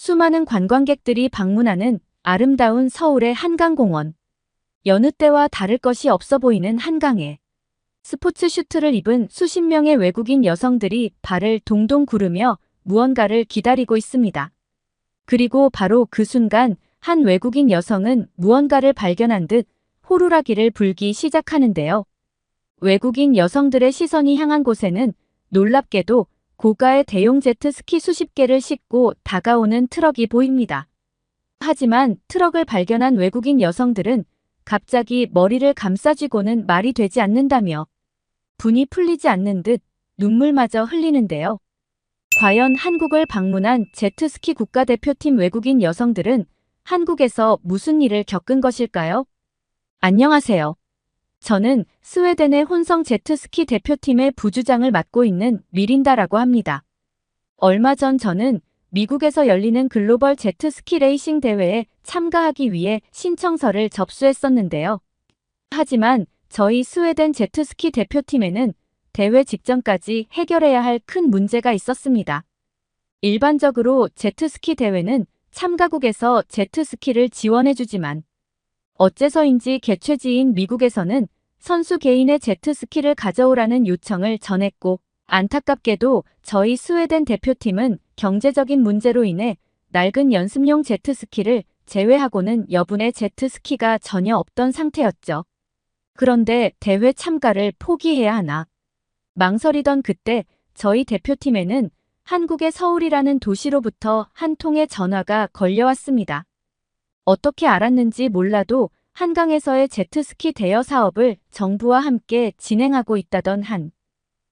수많은 관광객들이 방문하는 아름다운 서울의 한강공원. 여느 때와 다를 것이 없어 보이는 한강에 스포츠 슈트를 입은 수십 명의 외국인 여성들이 발을 동동 구르며 무언가를 기다리고 있습니다. 그리고 바로 그 순간 한 외국인 여성은 무언가를 발견한 듯 호루라기를 불기 시작하는데요. 외국인 여성들의 시선이 향한 곳에는 놀랍게도 고가의 대용 제트 스키 수십 개를 싣고 다가오는 트럭이 보입니다. 하지만 트럭을 발견한 외국인 여성들은 갑자기 머리를 감싸쥐고는 말이 되지 않는다며 분이 풀리지 않는 듯 눈물마저 흘리는데요. 과연 한국을 방문한 제트스키 국가대표팀 외국인 여성들은 한국에서 무슨 일을 겪은 것일까요? 안녕하세요. 저는 스웨덴의 혼성 제트스키 대표팀의 부주장을 맡고 있는 미린다라고 합니다. 얼마 전 저는 미국에서 열리는 글로벌 제트스키 레이싱 대회에 참가하기 위해 신청서를 접수했었는데요. 하지만 저희 스웨덴 제트스키 대표팀에는 대회 직전까지 해결해야 할 큰 문제가 있었습니다. 일반적으로 제트스키 대회는 참가국에서 제트스키를 지원해주지만 어째서인지 개최지인 미국에서는 선수 개인의 제트스키를 가져오라는 요청을 전했고, 안타깝게도 저희 스웨덴 대표팀은 경제적인 문제로 인해 낡은 연습용 제트스키를 제외하고는 여분의 제트스키가 전혀 없던 상태였죠. 그런데 대회 참가를 포기해야 하나. 망설이던 그때 저희 대표팀에는 한국의 서울이라는 도시로부터 한 통의 전화가 걸려왔습니다. 어떻게 알았는지 몰라도 한강에서의 제트스키 대여 사업을 정부와 함께 진행하고 있다던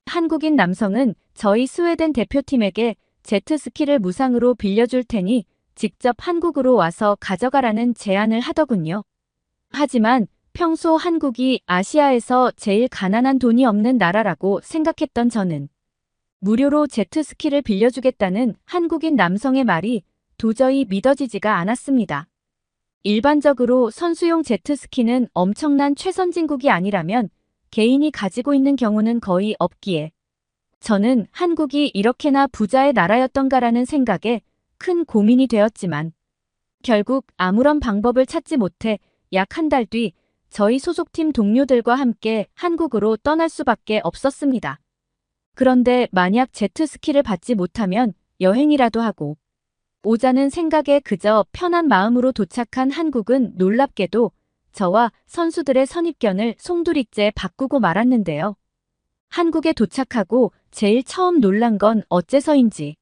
한국인 남성은 저희 스웨덴 대표팀에게 제트스키를 무상으로 빌려줄 테니 직접 한국으로 와서 가져가라는 제안을 하더군요. 하지만 평소 한국이 아시아에서 제일 가난한 돈이 없는 나라라고 생각했던 저는 무료로 제트스키를 빌려주겠다는 한국인 남성의 말이 도저히 믿어지지가 않았습니다. 일반적으로 선수용 제트스키는 엄청난 최선진국이 아니라면 개인이 가지고 있는 경우는 거의 없기에 저는 한국이 이렇게나 부자의 나라였던가라는 생각에 큰 고민이 되었지만 결국 아무런 방법을 찾지 못해 약 한 달 뒤 저희 소속팀 동료들과 함께 한국으로 떠날 수밖에 없었습니다. 그런데 만약 제트스키를 받지 못하면 여행이라도 하고 오자는 생각에 그저 편한 마음으로 도착한 한국은 놀랍게도 저와 선수들의 선입견을 송두리째 바꾸고 말았는데요. 한국에 도착하고 제일 처음 놀란 건 어째서인지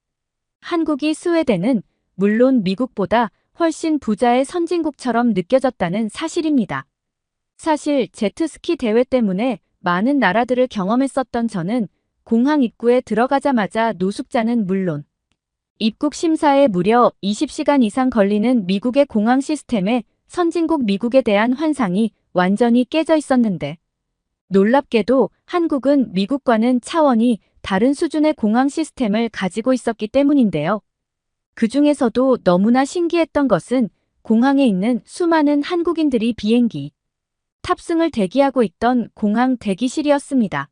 한국이 스웨덴은 물론 미국보다 훨씬 부자의 선진국처럼 느껴졌다는 사실입니다. 사실 제트스키 대회 때문에 많은 나라들을 경험했었던 저는 공항 입구에 들어가자마자 노숙자는 물론 입국 심사에 무려 20시간 이상 걸리는 미국의 공항 시스템에 선진국 미국에 대한 환상이 완전히 깨져 있었는데 놀랍게도 한국은 미국과는 차원이 다른 수준의 공항 시스템을 가지고 있었기 때문인데요. 그 중에서도 너무나 신기했던 것은 공항에 있는 수많은 한국인들이 비행기 탑승을 대기하고 있던 공항 대기실이었습니다.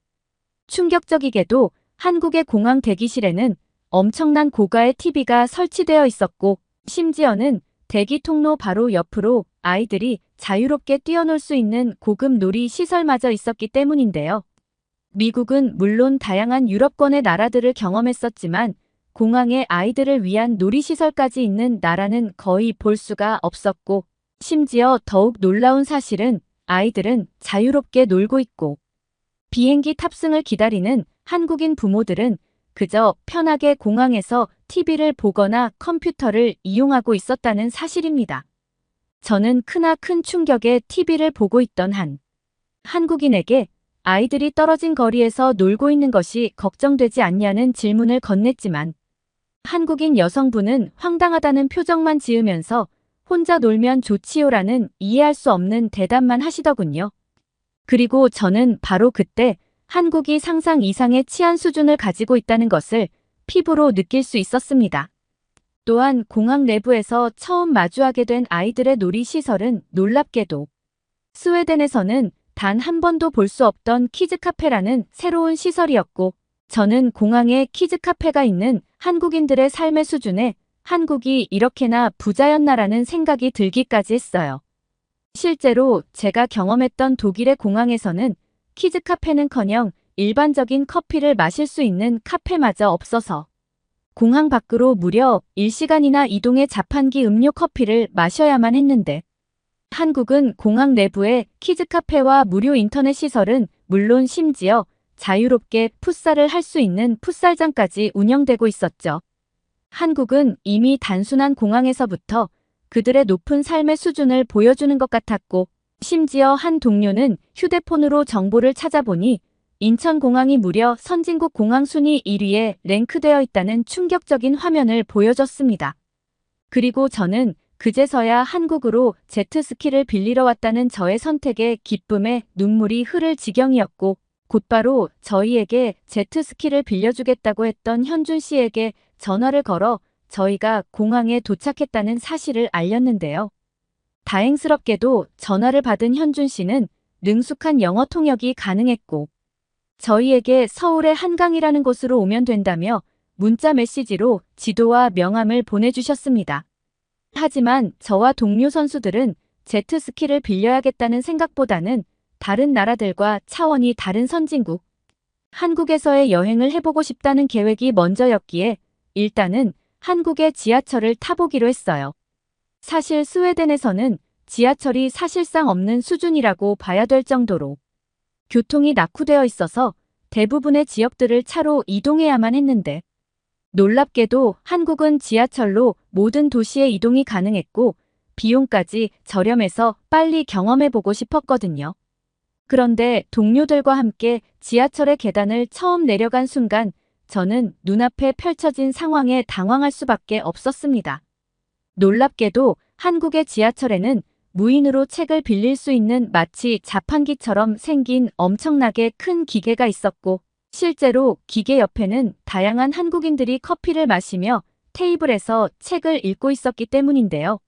충격적이게도 한국의 공항 대기실에는 엄청난 고가의 TV가 설치되어 있었고 심지어는 대기 통로 바로 옆으로 아이들이 자유롭게 뛰어놀 수 있는 고급 놀이 시설마저 있었기 때문인데요. 미국은 물론 다양한 유럽권의 나라들을 경험했었지만 공항에 아이들을 위한 놀이시설까지 있는 나라는 거의 볼 수가 없었고 심지어 더욱 놀라운 사실은 아이들은 자유롭게 놀고 있고 비행기 탑승을 기다리는 한국인 부모들은 그저 편하게 공항에서 TV를 보거나 컴퓨터를 이용하고 있었다는 사실입니다. 저는 크나큰 충격에 TV를 보고 있던 한국인에게 아이들이 떨어진 거리에서 놀고 있는 것이 걱정되지 않냐는 질문을 건넸지만 한국인 여성분은 황당하다는 표정만 지으면서 혼자 놀면 좋지요라는 이해할 수 없는 대답만 하시더군요. 그리고 저는 바로 그때 한국이 상상 이상의 치안 수준을 가지고 있다는 것을 피부로 느낄 수 있었습니다. 또한 공항 내부에서 처음 마주하게 된 아이들의 놀이시설은 놀랍게도 스웨덴에서는 단 한 번도 볼 수 없던 키즈카페라는 새로운 시설이었고 저는 공항에 키즈카페가 있는 한국인들의 삶의 수준에 한국이 이렇게나 부자였나라는 생각이 들기까지 했어요. 실제로 제가 경험했던 독일의 공항에서는 키즈 카페는커녕 일반적인 커피를 마실 수 있는 카페마저 없어서 공항 밖으로 무려 1시간이나 이동해 자판기 음료 커피를 마셔야만 했는데, 한국은 공항 내부에 키즈 카페와 무료 인터넷 시설은 물론 심지어 자유롭게 풋살을 할 수 있는 풋살장까지 운영되고 있었죠. 한국은 이미 단순한 공항에서부터 그들의 높은 삶의 수준을 보여주는 것 같았고, 심지어 한 동료는 휴대폰으로 정보를 찾아보니 인천공항이 무려 선진국 공항 순위 1위에 랭크되어 있다는 충격적인 화면을 보여줬습니다. 그리고 저는 그제서야 한국으로 제트스키를 빌리러 왔다는 저의 선택에 기쁨에 눈물이 흐를 지경이었고, 곧바로 저희에게 제트스키를 빌려주겠다고 했던 현준 씨에게 전화를 걸어 저희가 공항에 도착했다는 사실을 알렸는데요. 다행스럽게도 전화를 받은 현준 씨는 능숙한 영어 통역이 가능했고, 저희에게 서울의 한강이라는 곳으로 오면 된다며 문자 메시지로 지도와 명함을 보내주셨습니다. 하지만 저와 동료 선수들은 제트스키를 빌려야겠다는 생각보다는 다른 나라들과 차원이 다른 선진국, 한국에서의 여행을 해보고 싶다는 계획이 먼저였기에 일단은 한국의 지하철을 타보기로 했어요. 사실 스웨덴에서는 지하철이 사실상 없는 수준이라고 봐야 될 정도로 교통이 낙후되어 있어서 대부분의 지역들을 차로 이동해야만 했는데, 놀랍게도 한국은 지하철로 모든 도시에 이동이 가능했고 비용까지 저렴해서 빨리 경험해보고 싶었거든요. 그런데 동료들과 함께 지하철의 계단을 처음 내려간 순간 저는 눈앞에 펼쳐진 상황에 당황할 수밖에 없었습니다. 놀랍게도 한국의 지하철에는 무인으로 책을 빌릴 수 있는 마치 자판기처럼 생긴 엄청나게 큰 기계가 있었고, 실제로 기계 옆에는 다양한 한국인들이 커피를 마시며 테이블에서 책을 읽고 있었기 때문인데요.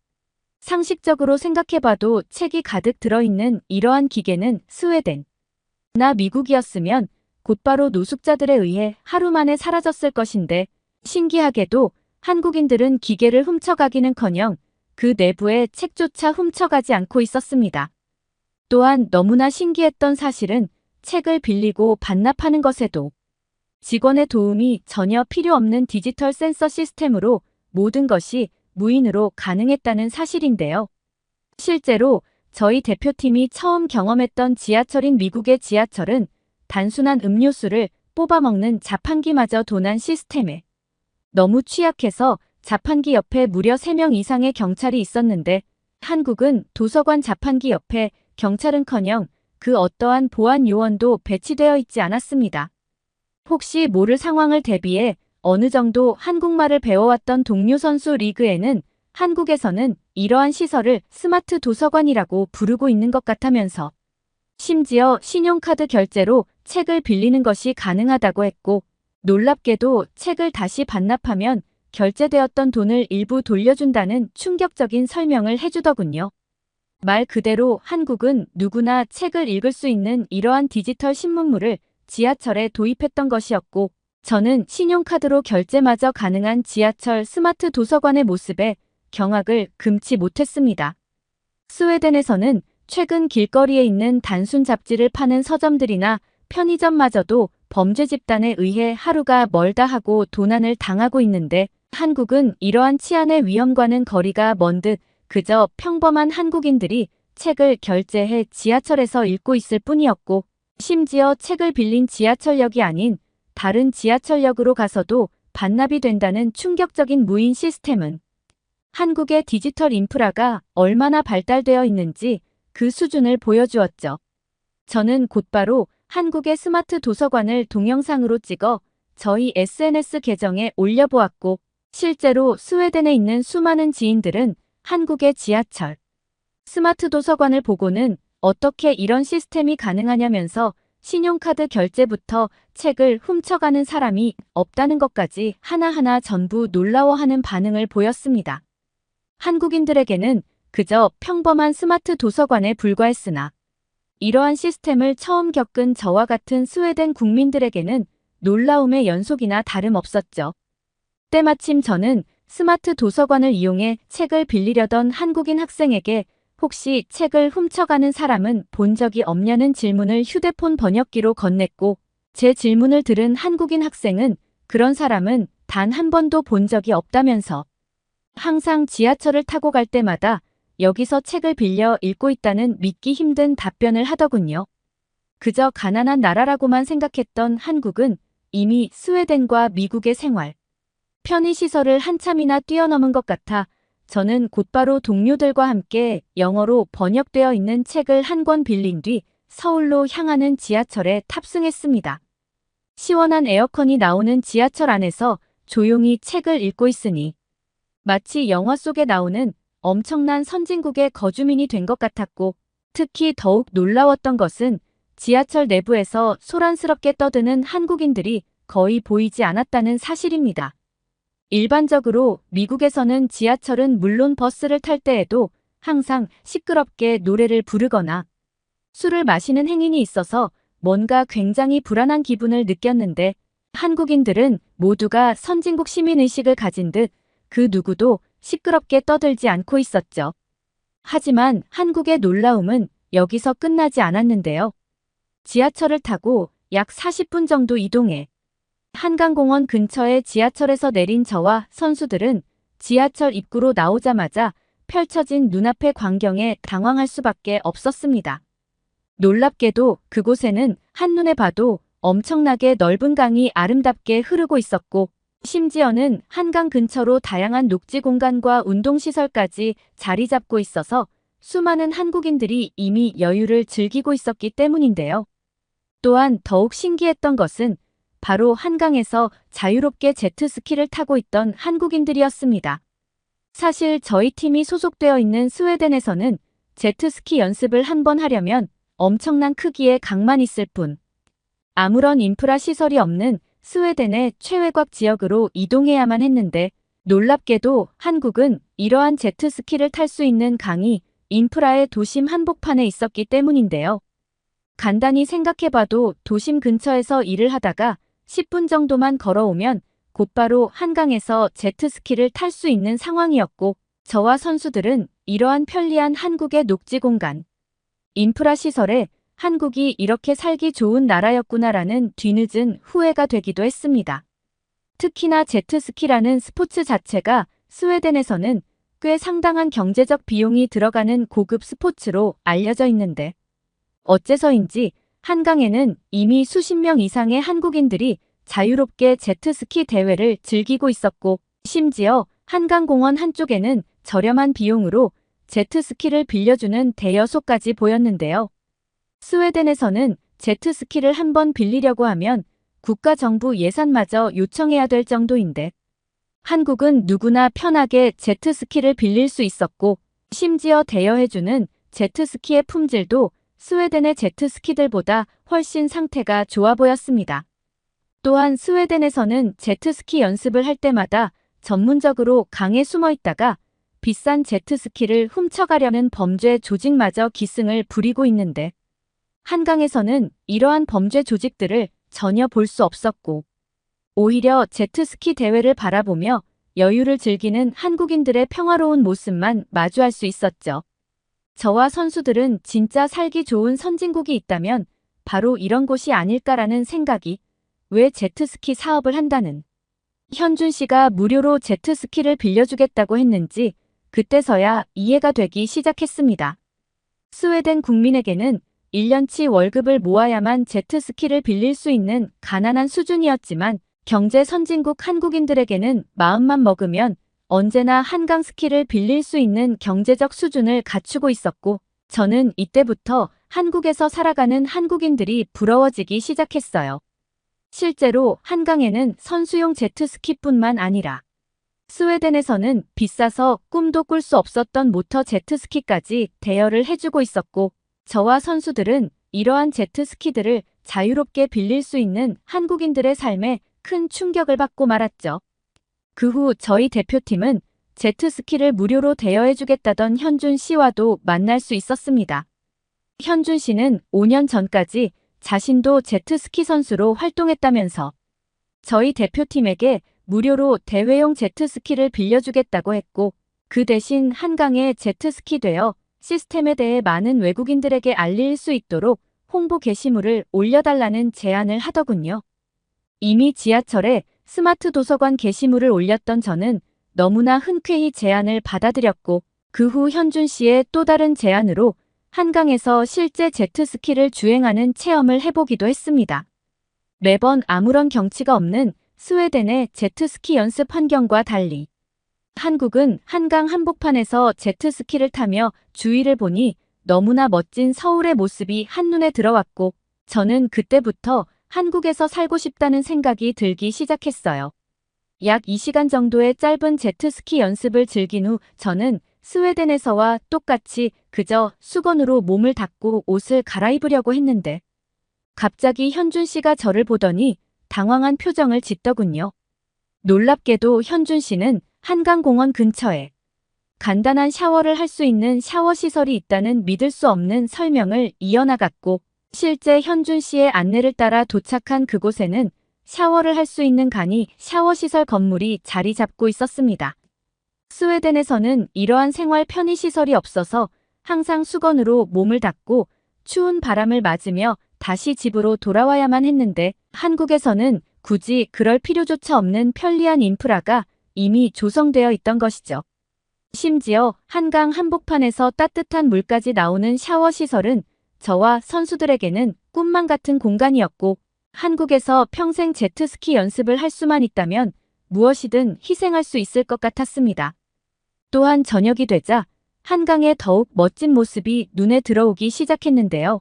상식적으로 생각해봐도 책이 가득 들어있는 이러한 기계는 스웨덴, 나 미국이었으면 곧바로 노숙자들에 의해 하루 만에 사라졌을 것인데, 신기하게도 한국인들은 기계를 훔쳐가기는커녕 그 내부의 책조차 훔쳐가지 않고 있었습니다. 또한 너무나 신기했던 사실은 책을 빌리고 반납하는 것에도 직원의 도움이 전혀 필요 없는 디지털 센서 시스템으로 모든 것이 무인으로 가능했다는 사실인데요. 실제로 저희 대표팀이 처음 경험했던 지하철인 미국의 지하철은 단순한 음료수를 뽑아먹는 자판기마저 도난 시스템에 너무 취약해서 자판기 옆에 무려 3명 이상의 경찰이 있었는데, 한국은 도서관 자판기 옆에 경찰은커녕 그 어떠한 보안 요원도 배치되어 있지 않았습니다. 혹시 모를 상황을 대비해 어느 정도 한국말을 배워왔던 동료 선수 리그에는 한국에서는 이러한 시설을 스마트 도서관이라고 부르고 있는 것 같다면서 심지어 신용카드 결제로 책을 빌리는 것이 가능하다고 했고, 놀랍게도 책을 다시 반납하면 결제되었던 돈을 일부 돌려준다는 충격적인 설명을 해주더군요. 말 그대로 한국은 누구나 책을 읽을 수 있는 이러한 디지털 신문물을 지하철에 도입했던 것이었고, 저는 신용카드로 결제마저 가능한 지하철 스마트 도서관의 모습에 경악을 금치 못했습니다. 스웨덴에서는 최근 길거리에 있는 단순 잡지를 파는 서점들이나 편의점마저도 범죄 집단에 의해 하루가 멀다 하고 도난을 당하고 있는데, 한국은 이러한 치안의 위험과는 거리가 먼 듯 그저 평범한 한국인들이 책을 결제해 지하철에서 읽고 있을 뿐이었고, 심지어 책을 빌린 지하철역이 아닌 다른 지하철역으로 가서도 반납이 된다는 충격적인 무인 시스템은 한국의 디지털 인프라가 얼마나 발달되어 있는지 그 수준을 보여주었죠. 저는 곧바로 한국의 스마트 도서관을 동영상으로 찍어 저희 SNS 계정에 올려보았고, 실제로 스웨덴에 있는 수많은 지인들은 한국의 지하철, 스마트 도서관을 보고는 어떻게 이런 시스템이 가능하냐면서 신용카드 결제부터 책을 훔쳐가는 사람이 없다는 것까지 하나하나 전부 놀라워하는 반응을 보였습니다. 한국인들에게는 그저 평범한 스마트 도서관에 불과했으나 이러한 시스템을 처음 겪은 저와 같은 스웨덴 국민들에게는 놀라움의 연속이나 다름없었죠. 때마침 저는 스마트 도서관을 이용해 책을 빌리려던 한국인 학생에게 혹시 책을 훔쳐가는 사람은 본 적이 없냐는 질문을 휴대폰 번역기로 건넸고, 제 질문을 들은 한국인 학생은 그런 사람은 단 한 번도 본 적이 없다면서 항상 지하철을 타고 갈 때마다 여기서 책을 빌려 읽고 있다는 믿기 힘든 답변을 하더군요. 그저 가난한 나라라고만 생각했던 한국은 이미 스웨덴과 미국의 생활, 편의시설을 한참이나 뛰어넘은 것 같아 저는 곧바로 동료들과 함께 영어로 번역되어 있는 책을 한 권 빌린 뒤 서울로 향하는 지하철에 탑승했습니다. 시원한 에어컨이 나오는 지하철 안에서 조용히 책을 읽고 있으니 마치 영화 속에 나오는 엄청난 선진국의 거주민이 된 것 같았고, 특히 더욱 놀라웠던 것은 지하철 내부에서 소란스럽게 떠드는 한국인들이 거의 보이지 않았다는 사실입니다. 일반적으로 미국에서는 지하철은 물론 버스를 탈 때에도 항상 시끄럽게 노래를 부르거나 술을 마시는 행인이 있어서 뭔가 굉장히 불안한 기분을 느꼈는데, 한국인들은 모두가 선진국 시민의식을 가진 듯 그 누구도 시끄럽게 떠들지 않고 있었죠. 하지만 한국의 놀라움은 여기서 끝나지 않았는데요. 지하철을 타고 약 40분 정도 이동해 한강공원 근처의 지하철에서 내린 저와 선수들은 지하철 입구로 나오자마자 펼쳐진 눈앞의 광경에 당황할 수밖에 없었습니다. 놀랍게도 그곳에는 한눈에 봐도 엄청나게 넓은 강이 아름답게 흐르고 있었고, 심지어는 한강 근처로 다양한 녹지 공간과 운동시설까지 자리 잡고 있어서 수많은 한국인들이 이미 여유를 즐기고 있었기 때문인데요. 또한 더욱 신기했던 것은 바로 한강에서 자유롭게 제트스키를 타고 있던 한국인들이었습니다. 사실 저희 팀이 소속되어 있는 스웨덴에서는 제트스키 연습을 한번 하려면 엄청난 크기의 강만 있을 뿐 아무런 인프라 시설이 없는 스웨덴의 최외곽 지역으로 이동해야만 했는데, 놀랍게도 한국은 이러한 제트스키를 탈 수 있는 강이 인프라의 도심 한복판에 있었기 때문인데요. 간단히 생각해봐도 도심 근처에서 일을 하다가 10분 정도만 걸어오면 곧바로 한강에서 제트스키를 탈 수 있는 상황이었고, 저와 선수들은 이러한 편리한 한국의 녹지 공간, 인프라 시설에 한국이 이렇게 살기 좋은 나라였구나라는 뒤늦은 후회가 되기도 했습니다. 특히나 제트스키라는 스포츠 자체가 스웨덴에서는 꽤 상당한 경제적 비용이 들어가는 고급 스포츠로 알려져 있는데, 어째서인지 한강에는 이미 수십 명 이상의 한국인들이 자유롭게 제트스키 대회를 즐기고 있었고, 심지어 한강공원 한쪽에는 저렴한 비용으로 제트스키를 빌려주는 대여소까지 보였는데요. 스웨덴에서는 제트스키를 한번 빌리려고 하면 국가정부 예산마저 요청해야 될 정도인데, 한국은 누구나 편하게 제트스키를 빌릴 수 있었고, 심지어 대여해주는 제트스키의 품질도 스웨덴의 제트스키들보다 훨씬 상태가 좋아 보였습니다. 또한 스웨덴에서는 제트스키 연습을 할 때마다 전문적으로 강에 숨어 있다가 비싼 제트스키를 훔쳐가려는 범죄 조직마저 기승을 부리고 있는데, 한강에서는 이러한 범죄 조직들을 전혀 볼 수 없었고, 오히려 제트스키 대회를 바라보며 여유를 즐기는 한국인들의 평화로운 모습만 마주할 수 있었죠. 저와 선수들은 진짜 살기 좋은 선진국이 있다면 바로 이런 곳이 아닐까라는 생각이, 왜 제트스키 사업을 한다는 현준 씨가 무료로 제트스키를 빌려주겠다고 했는지 그때서야 이해가 되기 시작했습니다. 스웨덴 국민에게는 1년치 월급을 모아야만 제트스키를 빌릴 수 있는 가난한 수준이었지만, 경제 선진국 한국인들에게는 마음만 먹으면 언제나 한강 스키를 빌릴 수 있는 경제적 수준을 갖추고 있었고, 저는 이때부터 한국에서 살아가는 한국인들이 부러워지기 시작했어요. 실제로 한강에는 선수용 제트스키뿐만 아니라 스웨덴에서는 비싸서 꿈도 꿀 수 없었던 모터 제트스키까지 대여를 해주고 있었고, 저와 선수들은 이러한 제트스키들을 자유롭게 빌릴 수 있는 한국인들의 삶에 큰 충격을 받고 말았죠. 그 후 저희 대표팀은 제트스키를 무료로 대여해주겠다던 현준 씨와도 만날 수 있었습니다. 현준 씨는 5년 전까지 자신도 제트스키 선수로 활동했다면서 저희 대표팀에게 무료로 대회용 제트스키를 빌려주겠다고 했고 그 대신 한강에 제트스키 대여 시스템에 대해 많은 외국인들에게 알릴 수 있도록 홍보 게시물을 올려달라는 제안을 하더군요. 이미 지하철에 스마트 도서관 게시물을 올렸던 저는 너무나 흔쾌히 제안을 받아들였고 그 후 현준 씨의 또 다른 제안으로 한강에서 실제 제트스키를 주행하는 체험을 해보기도 했습니다. 매번 아무런 경치가 없는 스웨덴의 제트스키 연습 환경과 달리 한국은 한강 한복판에서 제트스키를 타며 주위를 보니 너무나 멋진 서울의 모습이 한눈에 들어왔고 저는 그때부터 한국에서 살고 싶다는 생각이 들기 시작했어요. 약 2시간 정도의 짧은 제트스키 연습을 즐긴 후 저는 스웨덴에서와 똑같이 그저 수건으로 몸을 닦고 옷을 갈아입으려고 했는데 갑자기 현준 씨가 저를 보더니 당황한 표정을 짓더군요. 놀랍게도 현준 씨는 한강공원 근처에 간단한 샤워를 할 수 있는 샤워 시설이 있다는 믿을 수 없는 설명을 이어나갔고 실제 현준 씨의 안내를 따라 도착한 그곳에는 샤워를 할 수 있는 간이 샤워시설 건물이 자리 잡고 있었습니다. 스웨덴에서는 이러한 생활 편의시설이 없어서 항상 수건으로 몸을 닦고 추운 바람을 맞으며 다시 집으로 돌아와야만 했는데 한국에서는 굳이 그럴 필요조차 없는 편리한 인프라가 이미 조성되어 있던 것이죠. 심지어 한강 한복판에서 따뜻한 물까지 나오는 샤워시설은 저와 선수들에게는 꿈만 같은 공간이었고 한국에서 평생 제트스키 연습을 할 수만 있다면 무엇이든 희생할 수 있을 것 같았습니다. 또한 저녁이 되자 한강의 더욱 멋진 모습이 눈에 들어오기 시작했는데요.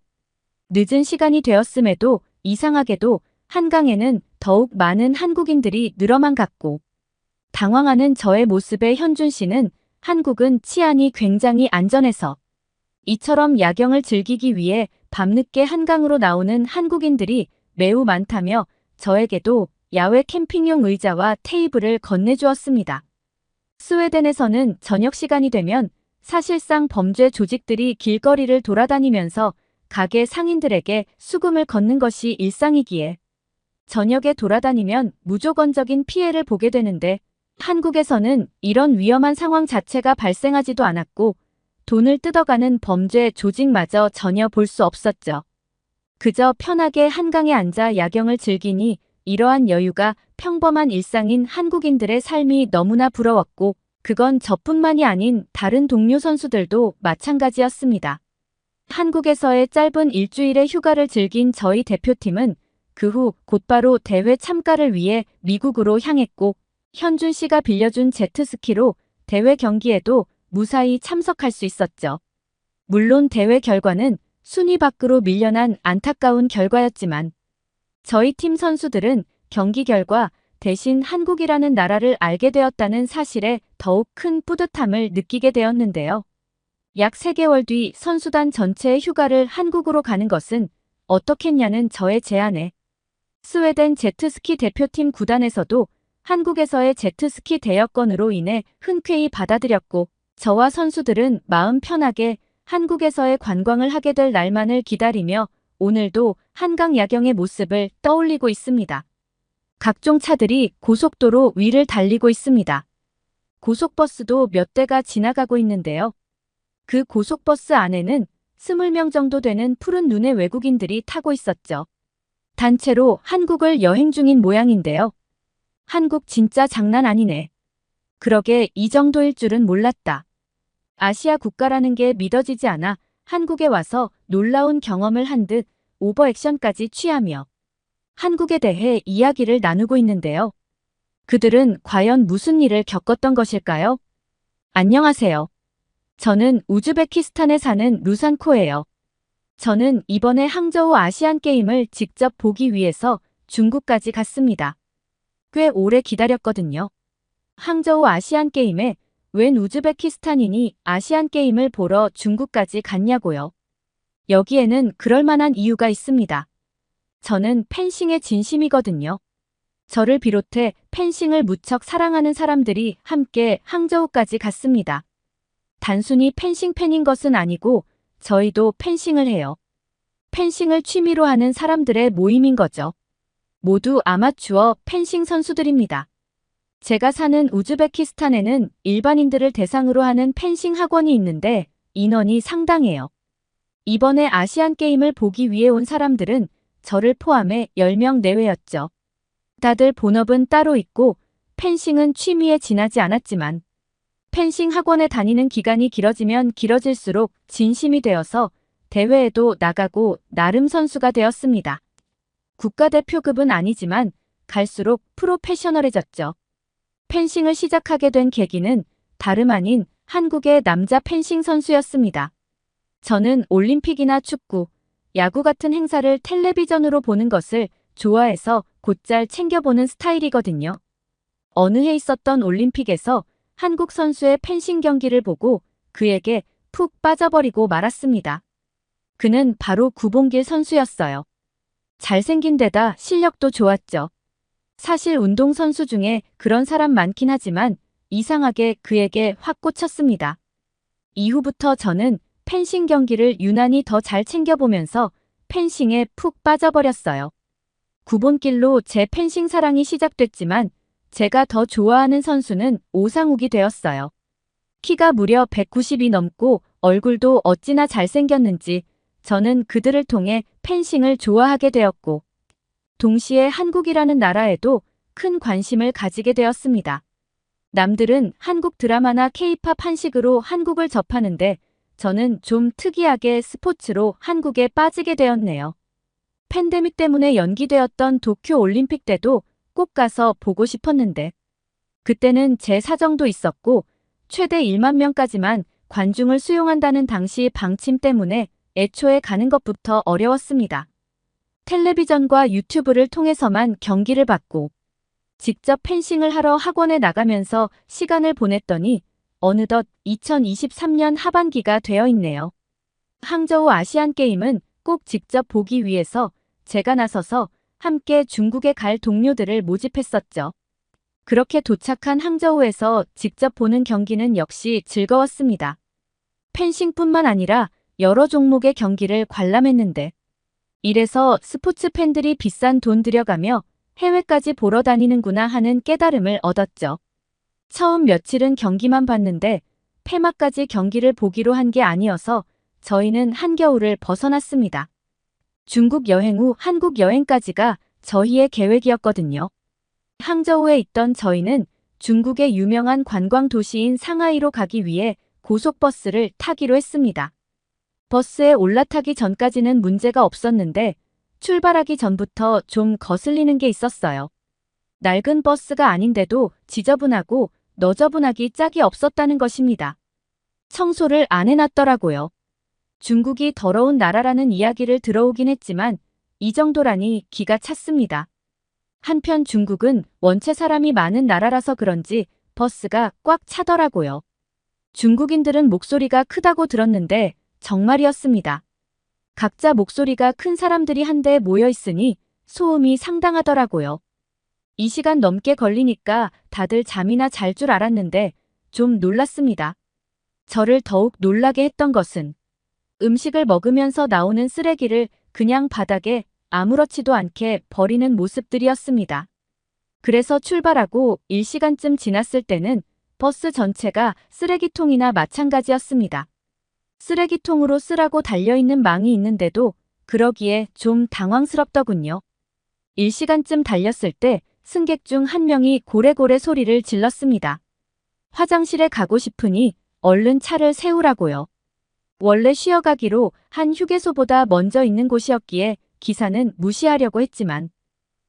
늦은 시간이 되었음에도 이상하게도 한강에는 더욱 많은 한국인들이 늘어만 갔고 당황하는 저의 모습에 현준 씨는 한국은 치안이 굉장히 안전해서 이처럼 야경을 즐기기 위해 밤늦게 한강으로 나오는 한국인들이 매우 많다며 저에게도 야외 캠핑용 의자와 테이블을 건네주었습니다. 스웨덴에서는 저녁 시간이 되면 사실상 범죄 조직들이 길거리를 돌아다니면서 가게 상인들에게 수금을 걷는 것이 일상이기에 저녁에 돌아다니면 무조건적인 피해를 보게 되는데 한국에서는 이런 위험한 상황 자체가 발생하지도 않았고 돈을 뜯어가는 범죄 조직마저 전혀 볼 수 없었죠. 그저 편하게 한강에 앉아 야경을 즐기니 이러한 여유가 평범한 일상인 한국인들의 삶이 너무나 부러웠고 그건 저뿐만이 아닌 다른 동료 선수들도 마찬가지였습니다. 한국에서의 짧은 일주일의 휴가를 즐긴 저희 대표팀은 그 후 곧바로 대회 참가를 위해 미국으로 향했고 현준 씨가 빌려준 제트스키로 대회 경기에도 무사히 참석할 수 있었죠. 물론 대회 결과는 순위 밖으로 밀려난 안타까운 결과였지만 저희 팀 선수들은 경기 결과 대신 한국이라는 나라를 알게 되었다는 사실에 더욱 큰 뿌듯함을 느끼게 되었는데요. 약 3개월 뒤 선수단 전체의 휴가를 한국으로 가는 것은 어떻겠냐는 저의 제안에 스웨덴 제트스키 대표팀 구단에서도 한국에서의 제트스키 대여권으로 인해 흔쾌히 받아들였고 저와 선수들은 마음 편하게 한국에서의 관광을 하게 될 날만을 기다리며 오늘도 한강 야경의 모습을 떠올리고 있습니다. 각종 차들이 고속도로 위를 달리고 있습니다. 고속버스도 몇 대가 지나가고 있는데요. 그 고속버스 안에는 20명 정도 되는 푸른 눈의 외국인들이 타고 있었죠. 단체로 한국을 여행 중인 모양인데요. 한국 진짜 장난 아니네. 그러게 이 정도일 줄은 몰랐다. 아시아 국가라는 게 믿어지지 않아 한국에 와서 놀라운 경험을 한 듯 오버액션까지 취하며 한국에 대해 이야기를 나누고 있는데요. 그들은 과연 무슨 일을 겪었던 것일까요? 안녕하세요. 저는 우즈베키스탄에 사는 루산코예요. 저는 이번에 항저우 아시안게임을 직접 보기 위해서 중국까지 갔습니다. 꽤 오래 기다렸거든요. 항저우 아시안게임에 웬 우즈베키스탄인이 아시안게임을 보러 중국까지 갔냐고요. 여기에는 그럴 만한 이유가 있습니다. 저는 펜싱의 진심이거든요. 저를 비롯해 펜싱을 무척 사랑하는 사람들이 함께 항저우까지 갔습니다. 단순히 펜싱 팬인 것은 아니고 저희도 펜싱을 해요. 펜싱을 취미로 하는 사람들의 모임인 거죠. 모두 아마추어 펜싱 선수들입니다. 제가 사는 우즈베키스탄에는 일반인들을 대상으로 하는 펜싱 학원이 있는데 인원이 상당해요. 이번에 아시안 게임을 보기 위해 온 사람들은 저를 포함해 10명 내외였죠. 다들 본업은 따로 있고 펜싱은 취미에 지나지 않았지만 펜싱 학원에 다니는 기간이 길어지면 길어질수록 진심이 되어서 대회에도 나가고 나름 선수가 되었습니다. 국가대표급은 아니지만 갈수록 프로페셔널해졌죠. 펜싱을 시작하게 된 계기는 다름 아닌 한국의 남자 펜싱 선수였습니다. 저는 올림픽이나 축구, 야구 같은 행사를 텔레비전으로 보는 것을 좋아해서 곧잘 챙겨보는 스타일이거든요. 어느 해 있었던 올림픽에서 한국 선수의 펜싱 경기를 보고 그에게 푹 빠져버리고 말았습니다. 그는 바로 구봉길 선수였어요. 잘생긴 데다 실력도 좋았죠. 사실 운동선수 중에 그런 사람 많긴 하지만 이상하게 그에게 확 꽂혔습니다. 이후부터 저는 펜싱 경기를 유난히 더 잘 챙겨보면서 펜싱에 푹 빠져버렸어요. 구본길로 제 펜싱 사랑이 시작됐지만 제가 더 좋아하는 선수는 오상욱이 되었어요. 키가 무려 190이 넘고 얼굴도 어찌나 잘생겼는지 저는 그들을 통해 펜싱을 좋아하게 되었고 동시에 한국이라는 나라에도 큰 관심을 가지게 되었습니다. 남들은 한국 드라마나 케이팝 한식으로 한국을 접하는데 저는 좀 특이하게 스포츠로 한국에 빠지게 되었네요. 팬데믹 때문에 연기되었던 도쿄 올림픽 때도 꼭 가서 보고 싶었는데 그때는 제 사정도 있었고 최대 1만 명까지만 관중을 수용한다는 당시 방침 때문에 애초에 가는 것부터 어려웠습니다. 텔레비전과 유튜브를 통해서만 경기를 봤고 직접 펜싱을 하러 학원에 나가면서 시간을 보냈더니 어느덧 2023년 하반기가 되어 있네요. 항저우 아시안게임은 꼭 직접 보기 위해서 제가 나서서 함께 중국에 갈 동료들을 모집했었죠. 그렇게 도착한 항저우에서 직접 보는 경기는 역시 즐거웠습니다. 펜싱뿐만 아니라 여러 종목의 경기를 관람했는데 이래서 스포츠 팬들이 비싼 돈 들여가며 해외까지 보러 다니는구나 하는 깨달음을 얻었죠. 처음 며칠은 경기만 봤는데 폐막까지 경기를 보기로 한 게 아니어서 저희는 한겨울을 벗어났습니다. 중국 여행 후 한국 여행까지가 저희의 계획이었거든요. 항저우에 있던 저희는 중국의 유명한 관광 도시인 상하이로 가기 위해 고속버스를 타기로 했습니다. 버스에 올라타기 전까지는 문제가 없었는데 출발하기 전부터 좀 거슬리는 게 있었어요. 낡은 버스가 아닌데도 지저분하고 너저분하기 짝이 없었다는 것입니다. 청소를 안 해놨더라고요. 중국이 더러운 나라라는 이야기를 들어오긴 했지만 이 정도라니 기가 찼습니다. 한편 중국은 원체 사람이 많은 나라라서 그런지 버스가 꽉 차더라고요. 중국인들은 목소리가 크다고 들었는데 정말이었습니다. 각자 목소리가 큰 사람들이 한데 모여 있으니 소음이 상당하더라고요. 2시간 넘게 걸리니까 다들 잠이나 잘 줄 알았는데 좀 놀랐습니다. 저를 더욱 놀라게 했던 것은 음식을 먹으면서 나오는 쓰레기를 그냥 바닥에 아무렇지도 않게 버리는 모습들이었습니다. 그래서 출발하고 1시간쯤 지났을 때는 버스 전체가 쓰레기통이나 마찬가지였습니다. 쓰레기통으로 쓰라고 달려있는 망이 있는데도 그러기에 좀 당황스럽더군요. 1시간쯤 달렸을 때 승객 중 한 명이 고래고래 소리를 질렀습니다. 화장실에 가고 싶으니 얼른 차를 세우라고요. 원래 쉬어가기로 한 휴게소보다 먼저 있는 곳이었기에 기사는 무시하려고 했지만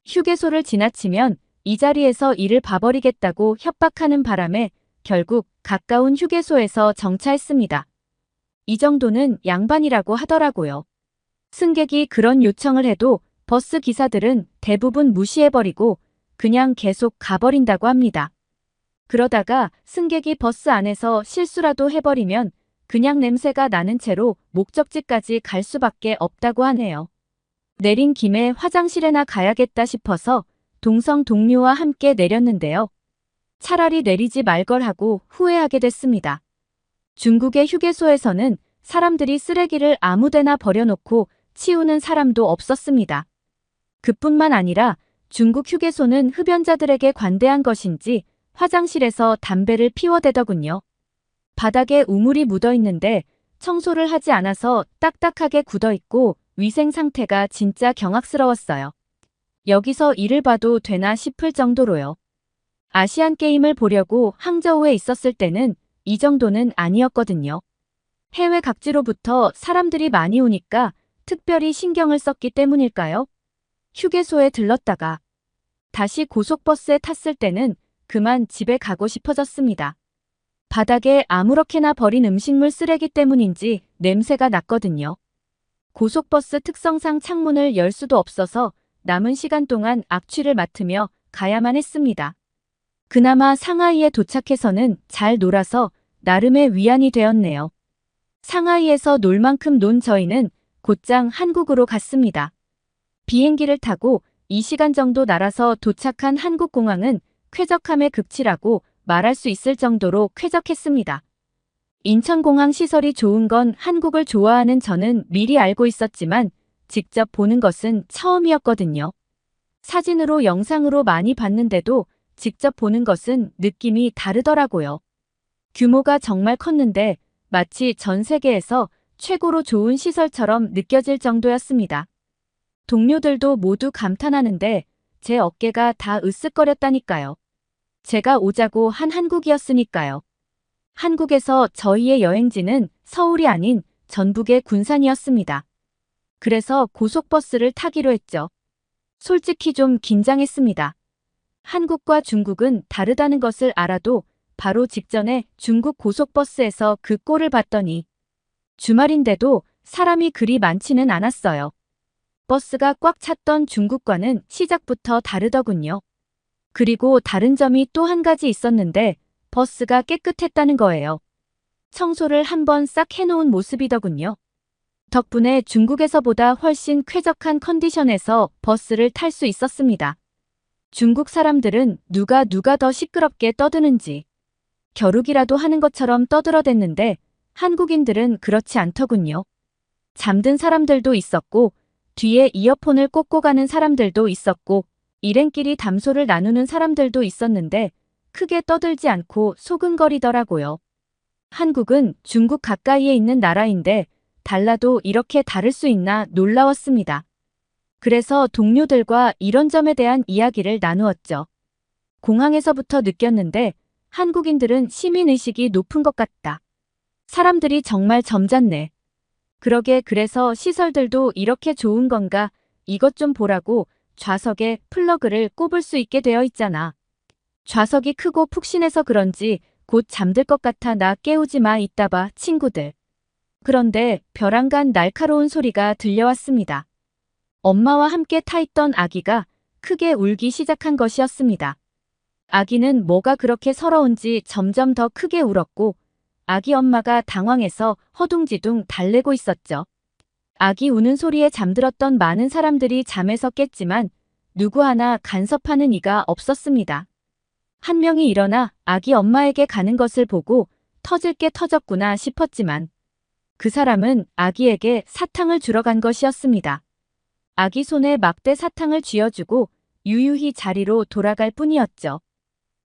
휴게소를 지나치면 이 자리에서 이를 봐버리겠다고 협박하는 바람에 결국 가까운 휴게소에서 정차했습니다. 이 정도는 양반이라고 하더라고요. 승객이 그런 요청을 해도 버스 기사들은 대부분 무시해버리고 그냥 계속 가버린다고 합니다. 그러다가 승객이 버스 안에서 실수라도 해버리면 그냥 냄새가 나는 채로 목적지까지 갈 수밖에 없다고 하네요. 내린 김에 화장실에나 가야겠다 싶어서 동성 동료와 함께 내렸는데요. 차라리 내리지 말걸 하고 후회하게 됐습니다. 중국의 휴게소에서는 사람들이 쓰레기를 아무데나 버려놓고 치우는 사람도 없었습니다. 그뿐만 아니라 중국 휴게소는 흡연자들에게 관대한 것인지 화장실에서 담배를 피워대더군요. 바닥에 우물이 묻어 있는데 청소를 하지 않아서 딱딱하게 굳어 있고 위생 상태가 진짜 경악스러웠어요. 여기서 일을 봐도 되나 싶을 정도로요. 아시안 게임을 보려고 항저우에 있었을 때는 이 정도는 아니었거든요. 해외 각지로부터 사람들이 많이 오니까 특별히 신경을 썼기 때문일까요? 휴게소에 들렀다가 다시 고속버스에 탔을 때는 그만 집에 가고 싶어졌습니다. 바닥에 아무렇게나 버린 음식물 쓰레기 때문인지 냄새가 났거든요. 고속버스 특성상 창문을 열 수도 없어서 남은 시간 동안 악취를 맡으며 가야만 했습니다. 그나마 상하이에 도착해서는 잘 놀아서 나름의 위안이 되었네요. 상하이에서 놀 만큼 논 저희는 곧장 한국으로 갔습니다. 비행기를 타고 2시간 정도 날아서 도착한 한국공항은 쾌적함의 극치라고 말할 수 있을 정도로 쾌적했습니다. 인천공항 시설이 좋은 건 한국을 좋아하는 저는 미리 알고 있었지만 직접 보는 것은 처음이었거든요. 사진으로 영상으로 많이 봤는데도 직접 보는 것은 느낌이 다르더라고요. 규모가 정말 컸는데 마치 전 세계에서 최고로 좋은 시설처럼 느껴질 정도였습니다. 동료들도 모두 감탄하는데 제 어깨가 다 으쓱거렸다니까요. 제가 오자고 한 한국이었으니까요. 한국에서 저희의 여행지는 서울이 아닌 전북의 군산이었습니다. 그래서 고속버스를 타기로 했죠. 솔직히 좀 긴장했습니다. 한국과 중국은 다르다는 것을 알아도 바로 직전에 중국 고속버스에서 그 꼴을 봤더니 주말인데도 사람이 그리 많지는 않았어요. 버스가 꽉 찼던 중국과는 시작부터 다르더군요. 그리고 다른 점이 또 한 가지 있었는데 버스가 깨끗했다는 거예요. 청소를 한번 싹 해놓은 모습이더군요. 덕분에 중국에서보다 훨씬 쾌적한 컨디션에서 버스를 탈 수 있었습니다. 중국 사람들은 누가 더 시끄럽게 떠드는지 겨루기라도 하는 것처럼 떠들어댔는데 한국인들은 그렇지 않더군요. 잠든 사람들도 있었고 뒤에 이어폰을 꽂고 가는 사람들도 있었고 일행끼리 담소를 나누는 사람들도 있었는데 크게 떠들지 않고 소근거리더라고요. 한국은 중국 가까이에 있는 나라인데 달라도 이렇게 다를 수 있나 놀라웠습니다. 그래서 동료들과 이런 점에 대한 이야기를 나누었죠. 공항에서부터 느꼈는데 한국인들은 시민의식이 높은 것 같다. 사람들이 정말 점잖네. 그러게 그래서 시설들도 이렇게 좋은 건가 이것 좀 보라고 좌석에 플러그를 꼽을 수 있게 되어 있잖아. 좌석이 크고 푹신해서 그런지 곧 잠들 것 같아 나 깨우지 마 이따 봐 친구들. 그런데 벼랑간 날카로운 소리가 들려왔습니다. 엄마와 함께 타 있던 아기가 크게 울기 시작한 것이었습니다. 아기는 뭐가 그렇게 서러운지 점점 더 크게 울었고 아기 엄마가 당황해서 허둥지둥 달래고 있었죠. 아기 우는 소리에 잠들었던 많은 사람들이 잠에서 깼지만 누구 하나 간섭하는 이가 없었습니다. 한 명이 일어나 아기 엄마에게 가는 것을 보고 터질 게 터졌구나 싶었지만 그 사람은 아기에게 사탕을 주러 간 것이었습니다. 아기 손에 막대 사탕을 쥐어주고 유유히 자리로 돌아갈 뿐이었죠.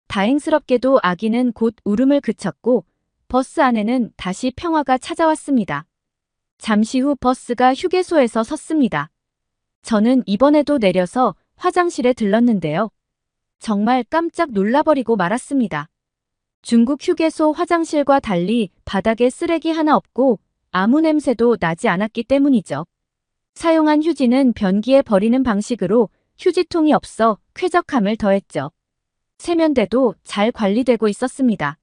다행스럽게도 아기는 곧 울음을 그쳤고 버스 안에는 다시 평화가 찾아왔습니다. 잠시 후 버스가 휴게소에서 섰습니다. 저는 이번에도 내려서 화장실에 들렀는데요. 정말 깜짝 놀라버리고 말았습니다. 중국 휴게소 화장실과 달리 바닥에 쓰레기 하나 없고 아무 냄새도 나지 않았기 때문이죠. 사용한 휴지는 변기에 버리는 방식으로 휴지통이 없어 쾌적함을 더했죠. 세면대도 잘 관리되고 있었습니다.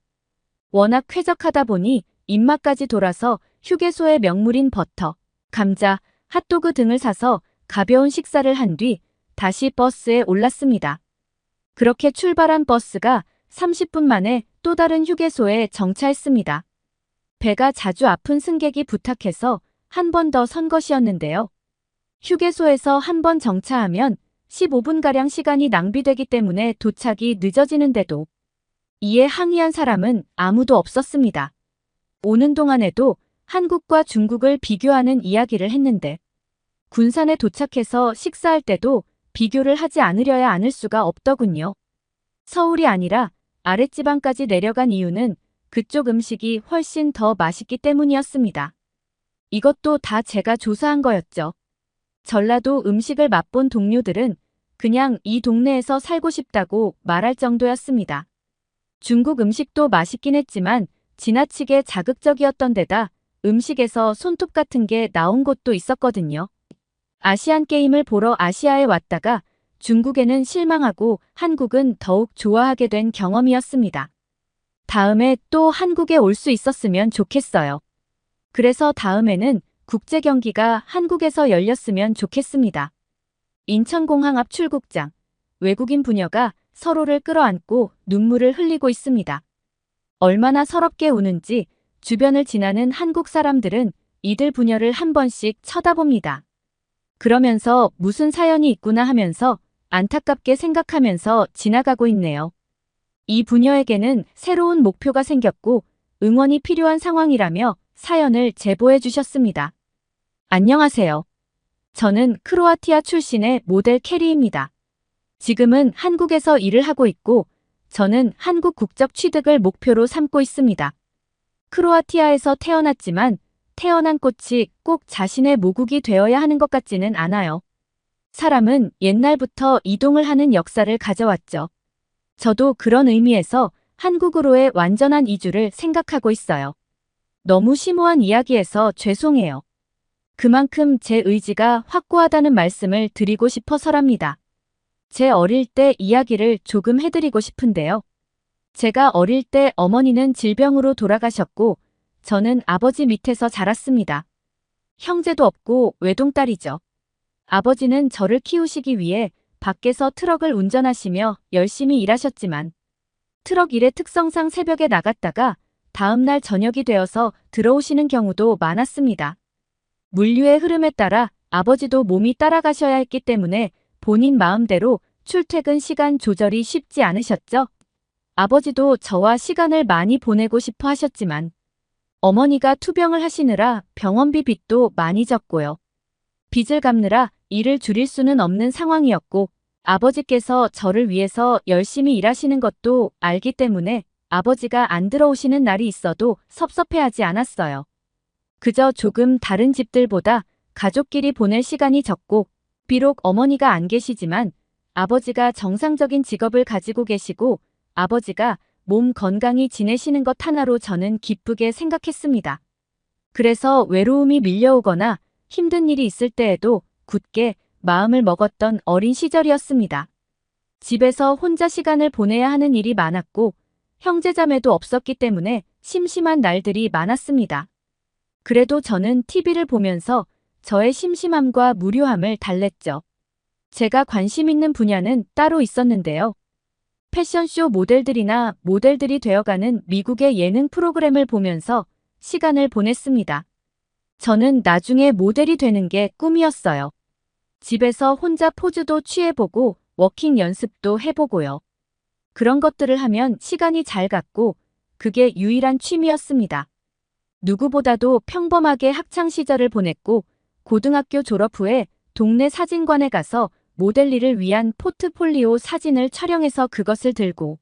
워낙 쾌적하다 보니 입맛까지 돌아서 휴게소의 명물인 버터, 감자, 핫도그 등을 사서 가벼운 식사를 한 뒤 다시 버스에 올랐습니다. 그렇게 출발한 버스가 30분 만에 또 다른 휴게소에 정차했습니다. 배가 자주 아픈 승객이 부탁해서 한 번 더 선 것이었는데요. 휴게소에서 한 번 정차하면 15분가량 시간이 낭비되기 때문에 도착이 늦어지는데도 이에 항의한 사람은 아무도 없었습니다. 오는 동안에도 한국과 중국을 비교하는 이야기를 했는데 군산에 도착해서 식사할 때도 비교를 하지 않으려야 않을 수가 없더군요. 서울이 아니라 아랫지방까지 내려간 이유는 그쪽 음식이 훨씬 더 맛있기 때문이었습니다. 이것도 다 제가 조사한 거였죠. 전라도 음식을 맛본 동료들은 그냥 이 동네에서 살고 싶다고 말할 정도였습니다. 중국 음식도 맛있긴 했지만 지나치게 자극적이었던 데다 음식에서 손톱 같은 게 나온 곳도 있었거든요. 아시안게임을 보러 아시아에 왔다가 중국에는 실망하고 한국은 더욱 좋아하게 된 경험이었습니다. 다음에 또 한국에 올 수 있었으면 좋겠어요. 그래서 다음에는 국제 경기가 한국에서 열렸으면 좋겠습니다. 인천공항 앞 출국장, 외국인 부녀가 서로를 끌어안고 눈물을 흘리고 있습니다. 얼마나 서럽게 우는지 주변을 지나는 한국 사람들은 이들 부녀를 한 번씩 쳐다봅니다. 그러면서 무슨 사연이 있구나 하면서 안타깝게 생각하면서 지나가고 있네요. 이 부녀에게는 새로운 목표가 생겼고 응원이 필요한 상황이라며 사연을 제보해 주셨습니다. 안녕하세요. 저는 크로아티아 출신의 모델 캐리입니다. 지금은 한국에서 일을 하고 있고 저는 한국 국적 취득을 목표로 삼고 있습니다. 크로아티아에서 태어났지만 태어난 꽃이 꼭 자신의 모국이 되어야 하는 것 같지는 않아요. 사람은 옛날부터 이동을 하는 역사를 가져왔죠. 저도 그런 의미에서 한국으로의 완전한 이주를 생각하고 있어요. 너무 심오한 이야기에서 죄송해요. 그만큼 제 의지가 확고하다는 말씀을 드리고 싶어서랍니다. 제 어릴 때 이야기를 조금 해드리고 싶은데요. 제가 어릴 때 어머니는 질병으로 돌아가셨고 저는 아버지 밑에서 자랐습니다. 형제도 없고 외동딸이죠. 아버지는 저를 키우시기 위해 밖에서 트럭을 운전하시며 열심히 일하셨지만 트럭 일의 특성상 새벽에 나갔다가 다음날 저녁이 되어서 들어오시는 경우도 많았습니다. 물류의 흐름에 따라 아버지도 몸이 따라가셔야 했기 때문에 본인 마음대로 출퇴근 시간 조절이 쉽지 않으셨죠. 아버지도 저와 시간을 많이 보내고 싶어 하셨지만 어머니가 투병을 하시느라 병원비 빚도 많이 졌고요. 빚을 갚느라 일을 줄일 수는 없는 상황이었고 아버지께서 저를 위해서 열심히 일하시는 것도 알기 때문에 아버지가 안 들어오시는 날이 있어도 섭섭해하지 않았어요. 그저 조금 다른 집들보다 가족끼리 보낼 시간이 적고 비록 어머니가 안 계시지만 아버지가 정상적인 직업을 가지고 계시고 아버지가 몸 건강히 지내시는 것 하나로 저는 기쁘게 생각했습니다. 그래서 외로움이 밀려오거나 힘든 일이 있을 때에도 굳게 마음을 먹었던 어린 시절이었습니다. 집에서 혼자 시간을 보내야 하는 일이 많았고 형제자매도 없었기 때문에 심심한 날들이 많았습니다. 그래도 저는 TV를 보면서 저의 심심함과 무료함을 달랬죠. 제가 관심 있는 분야는 따로 있었는데요. 패션쇼 모델들이나 모델들이 되어가는 미국의 예능 프로그램을 보면서 시간을 보냈습니다. 저는 나중에 모델이 되는 게 꿈이었어요. 집에서 혼자 포즈도 취해보고 워킹 연습도 해보고요. 그런 것들을 하면 시간이 잘 갔고 그게 유일한 취미였습니다. 누구보다도 평범하게 학창시절을 보냈고 고등학교 졸업 후에 동네 사진관에 가서 모델 일을 위한 포트폴리오 사진을 촬영해서 그것을 들고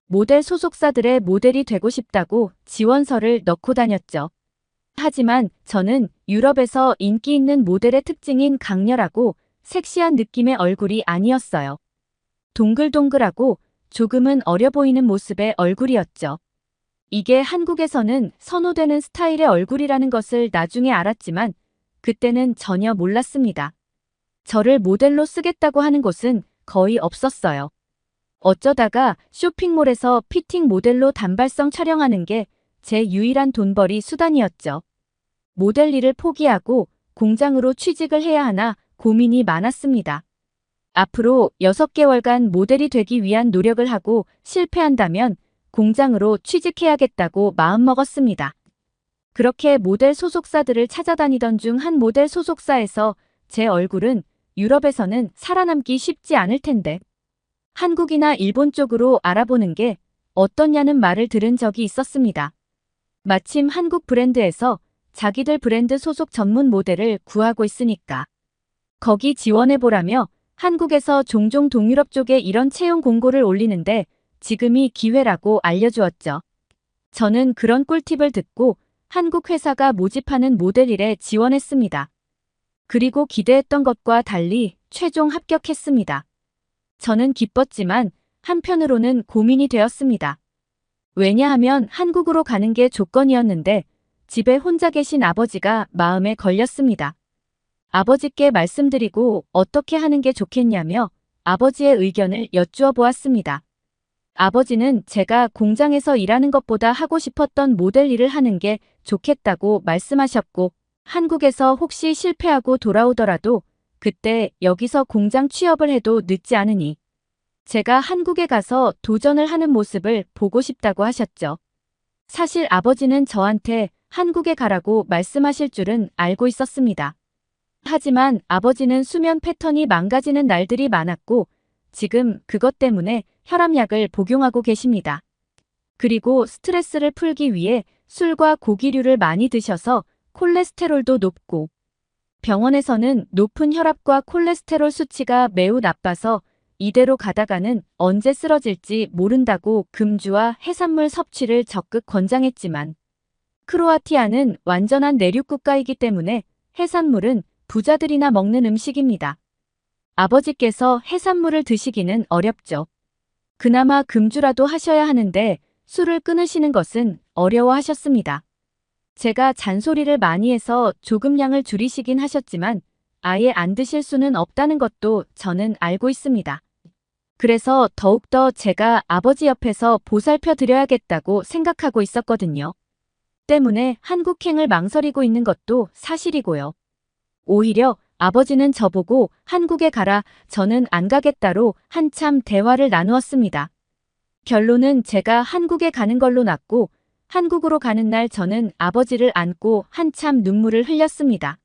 모델 소속사들의 모델이 되고 싶다고 지원서를 넣고 다녔죠. 하지만 저는 유럽에서 인기 있는 모델의 특징인 강렬하고 섹시한 느낌의 얼굴이 아니었어요. 동글동글하고 조금은 어려 보이는 모습의 얼굴이었죠. 이게 한국에서는 선호되는 스타일의 얼굴이라는 것을 나중에 알았지만 그때는 전혀 몰랐습니다. 저를 모델로 쓰겠다고 하는 곳은 거의 없었어요. 어쩌다가 쇼핑몰에서 피팅 모델로 단발성 촬영하는 게 제 유일한 돈벌이 수단이었죠. 모델 일을 포기하고 공장으로 취직을 해야 하나 고민이 많았습니다. 앞으로 6개월간 모델이 되기 위한 노력을 하고 실패한다면 공장으로 취직해야겠다고 마음먹었습니다. 그렇게 모델 소속사들을 찾아다니던 중 한 모델 소속사에서 제 얼굴은 유럽에서는 살아남기 쉽지 않을 텐데 한국이나 일본 쪽으로 알아보는 게 어떻냐는 말을 들은 적이 있었습니다. 마침 한국 브랜드에서 자기들 브랜드 소속 전문 모델을 구하고 있으니까 거기 지원해보라며 한국에서 종종 동유럽 쪽에 이런 채용 공고를 올리는데 지금이 기회라고 알려주었죠. 저는 그런 꿀팁을 듣고 한국 회사가 모집하는 모델 일에 지원했습니다. 그리고 기대했던 것과 달리 최종 합격했습니다. 저는 기뻤지만 한편으로는 고민이 되었습니다. 왜냐하면 한국으로 가는 게 조건이었는데 집에 혼자 계신 아버지가 마음에 걸렸습니다. 아버지께 말씀드리고 어떻게 하는 게 좋겠냐며 아버지의 의견을 여쭈어 보았습니다. 아버지는 제가 공장에서 일하는 것보다 하고 싶었던 모델 일을 하는 게 좋겠다고 말씀하셨고, 한국에서 혹시 실패하고 돌아오더라도 그때 여기서 공장 취업을 해도 늦지 않으니 제가 한국에 가서 도전을 하는 모습을 보고 싶다고 하셨죠. 사실 아버지는 저한테 한국에 가라고 말씀하실 줄은 알고 있었습니다. 하지만 아버지는 수면 패턴이 망가지는 날들이 많았고 지금 그것 때문에 혈압약을 복용하고 계십니다. 그리고 스트레스를 풀기 위해 술과 고기류를 많이 드셔서 콜레스테롤도 높고 병원에서는 높은 혈압과 콜레스테롤 수치가 매우 나빠서 이대로 가다가는 언제 쓰러질지 모른다고 금주와 해산물 섭취를 적극 권장했지만 크로아티아는 완전한 내륙 국가이기 때문에 해산물은 부자들이나 먹는 음식입니다. 아버지께서 해산물을 드시기는 어렵죠. 그나마 금주라도 하셔야 하는데 술을 끊으시는 것은 어려워하셨습니다. 제가 잔소리를 많이 해서 조금 양을 줄이시긴 하셨지만 아예 안 드실 수는 없다는 것도 저는 알고 있습니다. 그래서 더욱더 제가 아버지 옆에서 보살펴 드려야겠다고 생각하고 있었거든요. 때문에 한국행을 망설이고 있는 것도 사실이고요. 오히려 아버지는 저보고 한국에 가라, 저는 안 가겠다로 한참 대화를 나누었습니다. 결론은 제가 한국에 가는 걸로 났고 한국으로 가는 날 저는 아버지를 안고 한참 눈물을 흘렸습니다.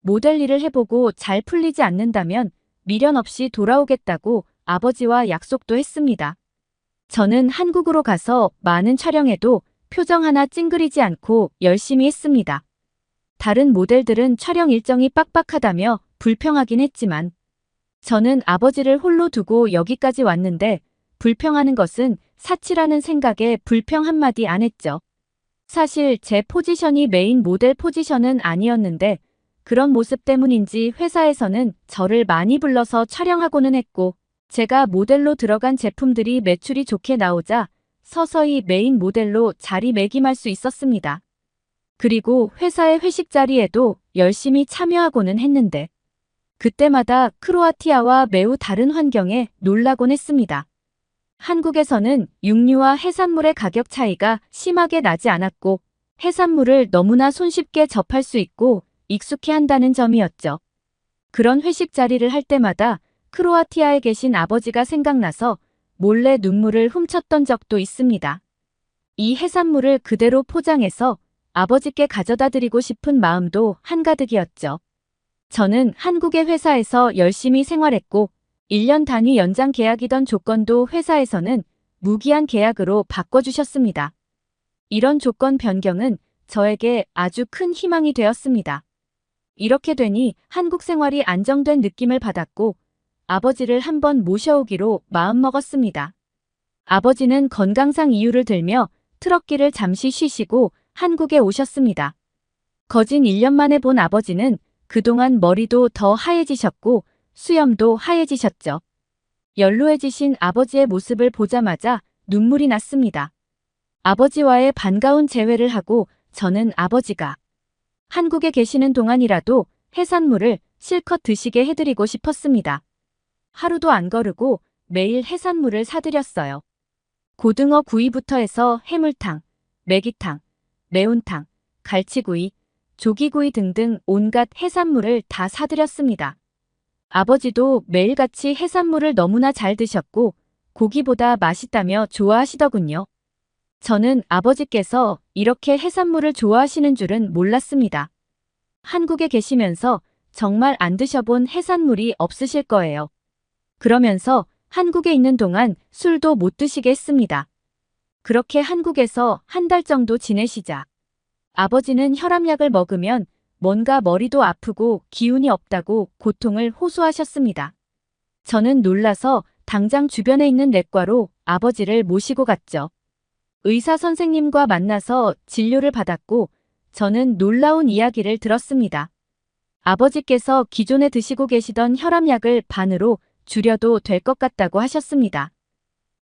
모델 일을 해보고 잘 풀리지 않는다면 미련 없이 돌아오겠다고 아버지와 약속도 했습니다. 저는 한국으로 가서 많은 촬영에도 표정 하나 찡그리지 않고 열심히 했습니다. 다른 모델들은 촬영 일정이 빡빡하다며 불평하긴 했지만 저는 아버지를 홀로 두고 여기까지 왔는데 불평하는 것은 사치라는 생각에 불평 한마디 안 했죠. 사실 제 포지션이 메인 모델 포지션은 아니었는데 그런 모습 때문인지 회사에서는 저를 많이 불러서 촬영하고는 했고 제가 모델로 들어간 제품들이 매출이 좋게 나오자 서서히 메인 모델로 자리매김할 수 있었습니다. 그리고 회사의 회식 자리에도 열심히 참여하고는 했는데 그때마다 크로아티아와 매우 다른 환경에 놀라곤 했습니다. 한국에서는 육류와 해산물의 가격 차이가 심하게 나지 않았고 해산물을 너무나 손쉽게 접할 수 있고 익숙해 한다는 점이었죠. 그런 회식 자리를 할 때마다 크로아티아에 계신 아버지가 생각나서 몰래 눈물을 훔쳤던 적도 있습니다. 이 해산물을 그대로 포장해서 아버지께 가져다 드리고 싶은 마음도 한가득이었죠. 저는 한국의 회사에서 열심히 생활했고 1년 단위 연장 계약이던 조건도 회사에서는 무기한 계약으로 바꿔주셨습니다. 이런 조건 변경은 저에게 아주 큰 희망이 되었습니다. 이렇게 되니 한국 생활이 안정된 느낌을 받았고 아버지를 한번 모셔오기로 마음먹었습니다. 아버지는 건강상 이유를 들며 트럭길을 잠시 쉬시고 한국에 오셨습니다. 거진 1년 만에 본 아버지는 그동안 머리도 더 하얘지셨고 수염도 하얘지셨죠. 연로해지신 아버지의 모습을 보자마자 눈물이 났습니다. 아버지와의 반가운 재회를 하고 저는 아버지가 한국에 계시는 동안이라도 해산물을 실컷 드시게 해드리고 싶었습니다. 하루도 안 거르고 매일 해산물을 사드렸어요. 고등어 구이부터 해서 해물탕, 매기탕, 매운탕, 갈치구이, 조기구이 등등 온갖 해산물을 다 사드렸습니다. 아버지도 매일같이 해산물을 너무나 잘 드셨고 고기보다 맛있다며 좋아하시더군요. 저는 아버지께서 이렇게 해산물을 좋아하시는 줄은 몰랐습니다. 한국에 계시면서 정말 안 드셔본 해산물이 없으실 거예요. 그러면서 한국에 있는 동안 술도 못 드시게 했습니다. 그렇게 한국에서 한 달 정도 지내시자 아버지는 혈압약을 먹으면 뭔가 머리도 아프고 기운이 없다고 고통을 호소하셨습니다. 저는 놀라서 당장 주변에 있는 내과로 아버지를 모시고 갔죠. 의사 선생님과 만나서 진료를 받았고 저는 놀라운 이야기를 들었습니다. 아버지께서 기존에 드시고 계시던 혈압약을 반으로 줄여도 될 것 같다고 하셨습니다.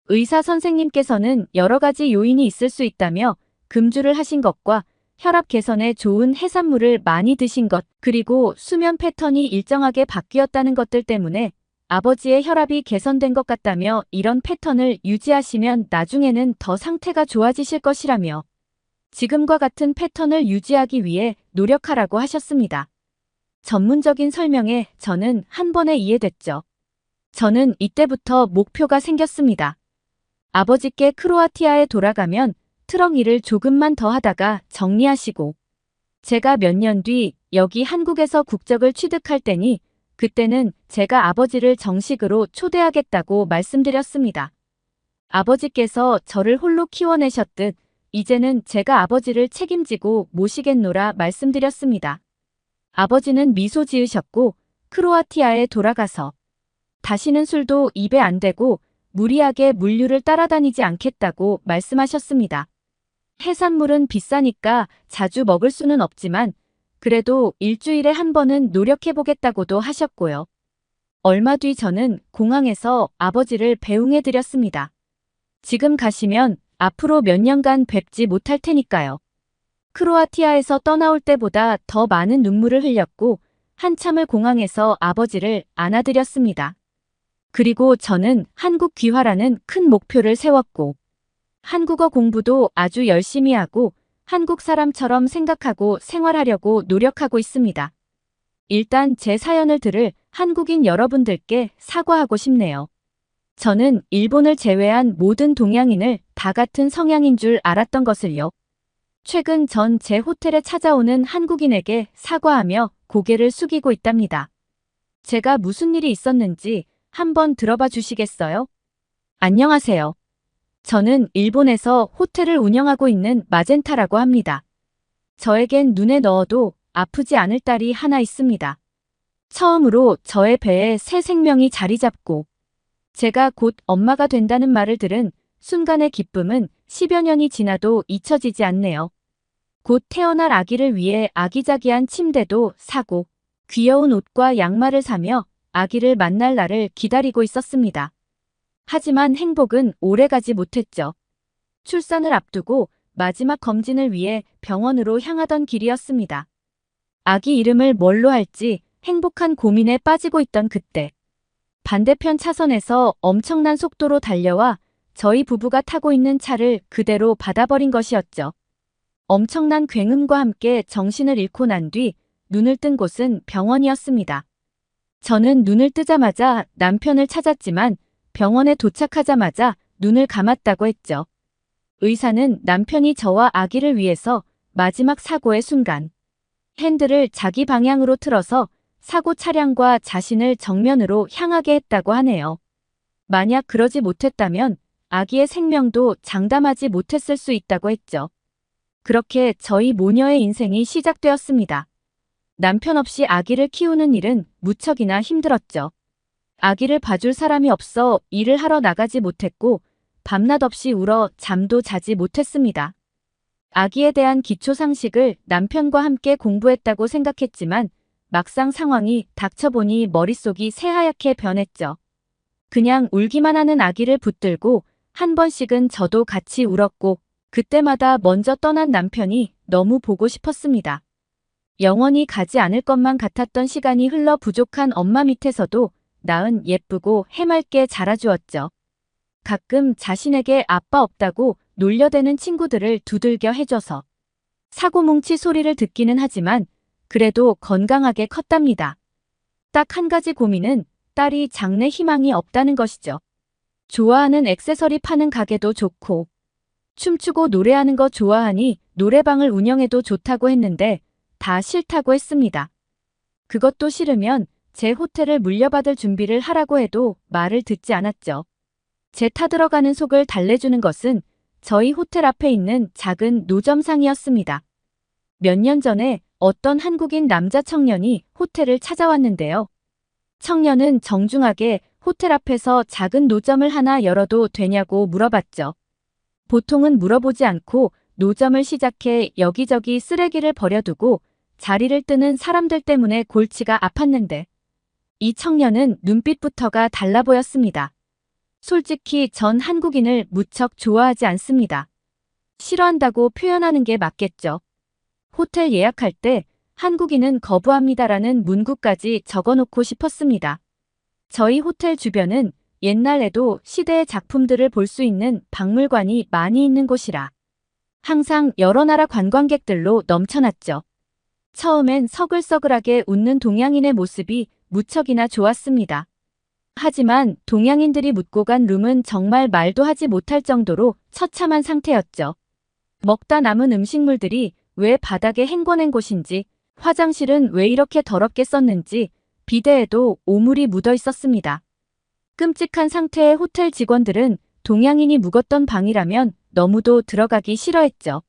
의사 선생님께서는 여러 가지 요인이 있을 수 있다며 금주를 하신 것과 혈압 개선에 좋은 해산물을 많이 드신 것, 그리고 수면 패턴이 일정하게 바뀌었다는 것들 때문에 아버지의 혈압이 개선된 것 같다며 이런 패턴을 유지하시면 나중에는 더 상태가 좋아지실 것이라며 지금과 같은 패턴을 유지하기 위해 노력하라고 하셨습니다. 전문적인 설명에 저는 한 번에 이해됐죠. 저는 이때부터 목표가 생겼습니다. 아버지께 크로아티아에 돌아가면 트럭 일을 조금만 더 하다가 정리하시고 제가 몇 년 뒤 여기 한국에서 국적을 취득할 때니 그때는 제가 아버지를 정식으로 초대하겠다고 말씀드렸습니다. 아버지께서 저를 홀로 키워내셨듯 이제는 제가 아버지를 책임지고 모시겠노라 말씀드렸습니다. 아버지는 미소 지으셨고 크로아티아에 돌아가서 다시는 술도 입에 안 대고 무리하게 물류를 따라다니지 않겠다고 말씀하셨습니다. 해산물은 비싸니까 자주 먹을 수는 없지만 그래도 일주일에 한 번은 노력해보겠다고도 하셨고요. 얼마 뒤 저는 공항에서 아버지를 배웅해드렸습니다. 지금 가시면 앞으로 몇 년간 뵙지 못할 테니까요. 크로아티아에서 떠나올 때보다 더 많은 눈물을 흘렸고 한참을 공항에서 아버지를 안아드렸습니다. 그리고 저는 한국 귀화라는 큰 목표를 세웠고 한국어 공부도 아주 열심히 하고 한국 사람처럼 생각하고 생활하려고 노력하고 있습니다. 일단 제 사연을 들을 한국인 여러분들께 사과하고 싶네요. 저는 일본을 제외한 모든 동양인을 다 같은 성향인 줄 알았던 것을요. 최근 전 제 호텔에 찾아오는 한국인에게 사과하며 고개를 숙이고 있답니다. 제가 무슨 일이 있었는지 한번 들어봐 주시겠어요? 안녕하세요. 저는 일본에서 호텔을 운영하고 있는 마젠타라고 합니다. 저에겐 눈에 넣어도 아프지 않을 딸이 하나 있습니다. 처음으로 저의 배에 새 생명이 자리 잡고 제가 곧 엄마가 된다는 말을 들은 순간의 기쁨은 10여 년이 지나도 잊혀지지 않네요. 곧 태어날 아기를 위해 아기자기한 침대도 사고 귀여운 옷과 양말을 사며 아기를 만날 날을 기다리고 있었습니다. 하지만 행복은 오래가지 못했죠. 출산을 앞두고 마지막 검진을 위해 병원으로 향하던 길이었습니다. 아기 이름을 뭘로 할지 행복한 고민에 빠지고 있던 그때 반대편 차선에서 엄청난 속도로 달려와 저희 부부가 타고 있는 차를 그대로 받아버린 것이었죠. 엄청난 굉음과 함께 정신을 잃고 난 뒤 눈을 뜬 곳은 병원이었습니다. 저는 눈을 뜨자마자 남편을 찾았지만 병원에 도착하자마자 눈을 감았다고 했죠. 의사는 남편이 저와 아기를 위해서 마지막 사고의 순간 핸들을 자기 방향으로 틀어서 사고 차량과 자신을 정면으로 향하게 했다고 하네요. 만약 그러지 못했다면 아기의 생명도 장담하지 못했을 수 있다고 했죠. 그렇게 저희 모녀의 인생이 시작되었습니다. 남편 없이 아기를 키우는 일은 무척이나 힘들었죠. 아기를 봐줄 사람이 없어 일을 하러 나가지 못했고 밤낮 없이 울어 잠도 자지 못했습니다. 아기에 대한 기초 상식을 남편과 함께 공부했다고 생각했지만 막상 상황이 닥쳐보니 머릿속이 새하얗게 변했죠. 그냥 울기만 하는 아기를 붙들고 한 번씩은 저도 같이 울었고 그때마다 먼저 떠난 남편이 너무 보고 싶었습니다. 영원히 가지 않을 것만 같았던 시간이 흘러 부족한 엄마 밑에서도 낳은 예쁘고 해맑게 자라주었죠. 가끔 자신에게 아빠 없다고 놀려대는 친구들을 두들겨 해줘서 사고뭉치 소리를 듣기는 하지만 그래도 건강하게 컸답니다. 딱 한 가지 고민은 딸이 장래 희망이 없다는 것이죠. 좋아하는 액세서리 파는 가게도 좋고 춤추고 노래하는 거 좋아하니 노래방을 운영해도 좋다고 했는데 다 싫다고 했습니다. 그것도 싫으면 제 호텔을 물려받을 준비를 하라고 해도 말을 듣지 않았죠. 제 타들어가는 속을 달래주는 것은 저희 호텔 앞에 있는 작은 노점상이었습니다. 몇 년 전에 어떤 한국인 남자 청년이 호텔을 찾아왔는데요. 청년은 정중하게 호텔 앞에서 작은 노점을 하나 열어도 되냐고 물어봤죠. 보통은 물어보지 않고 노점을 시작해 여기저기 쓰레기를 버려두고 자리를 뜨는 사람들 때문에 골치가 아팠는데 이 청년은 눈빛부터가 달라 보였습니다. 솔직히 전 한국인을 무척 좋아하지 않습니다. 싫어한다고 표현하는 게 맞겠죠. 호텔 예약할 때 한국인은 거부합니다라는 문구까지 적어놓고 싶었습니다. 저희 호텔 주변은 옛날에도 시대의 작품들을 볼 수 있는 박물관이 많이 있는 곳이라 항상 여러 나라 관광객들로 넘쳐났죠. 처음엔 서글서글하게 웃는 동양인의 모습이 무척이나 좋았습니다. 하지만 동양인들이 묻고 간 룸은 정말 말도 하지 못할 정도로 처참한 상태였죠. 먹다 남은 음식물들이 왜 바닥에 행궈낸 곳인지, 화장실은 왜 이렇게 더럽게 썼는지, 비데에도 오물이 묻어 있었습니다. 끔찍한 상태의 호텔 직원들은 동양인이 묵었던 방이라면 너무도 들어가기 싫어했죠.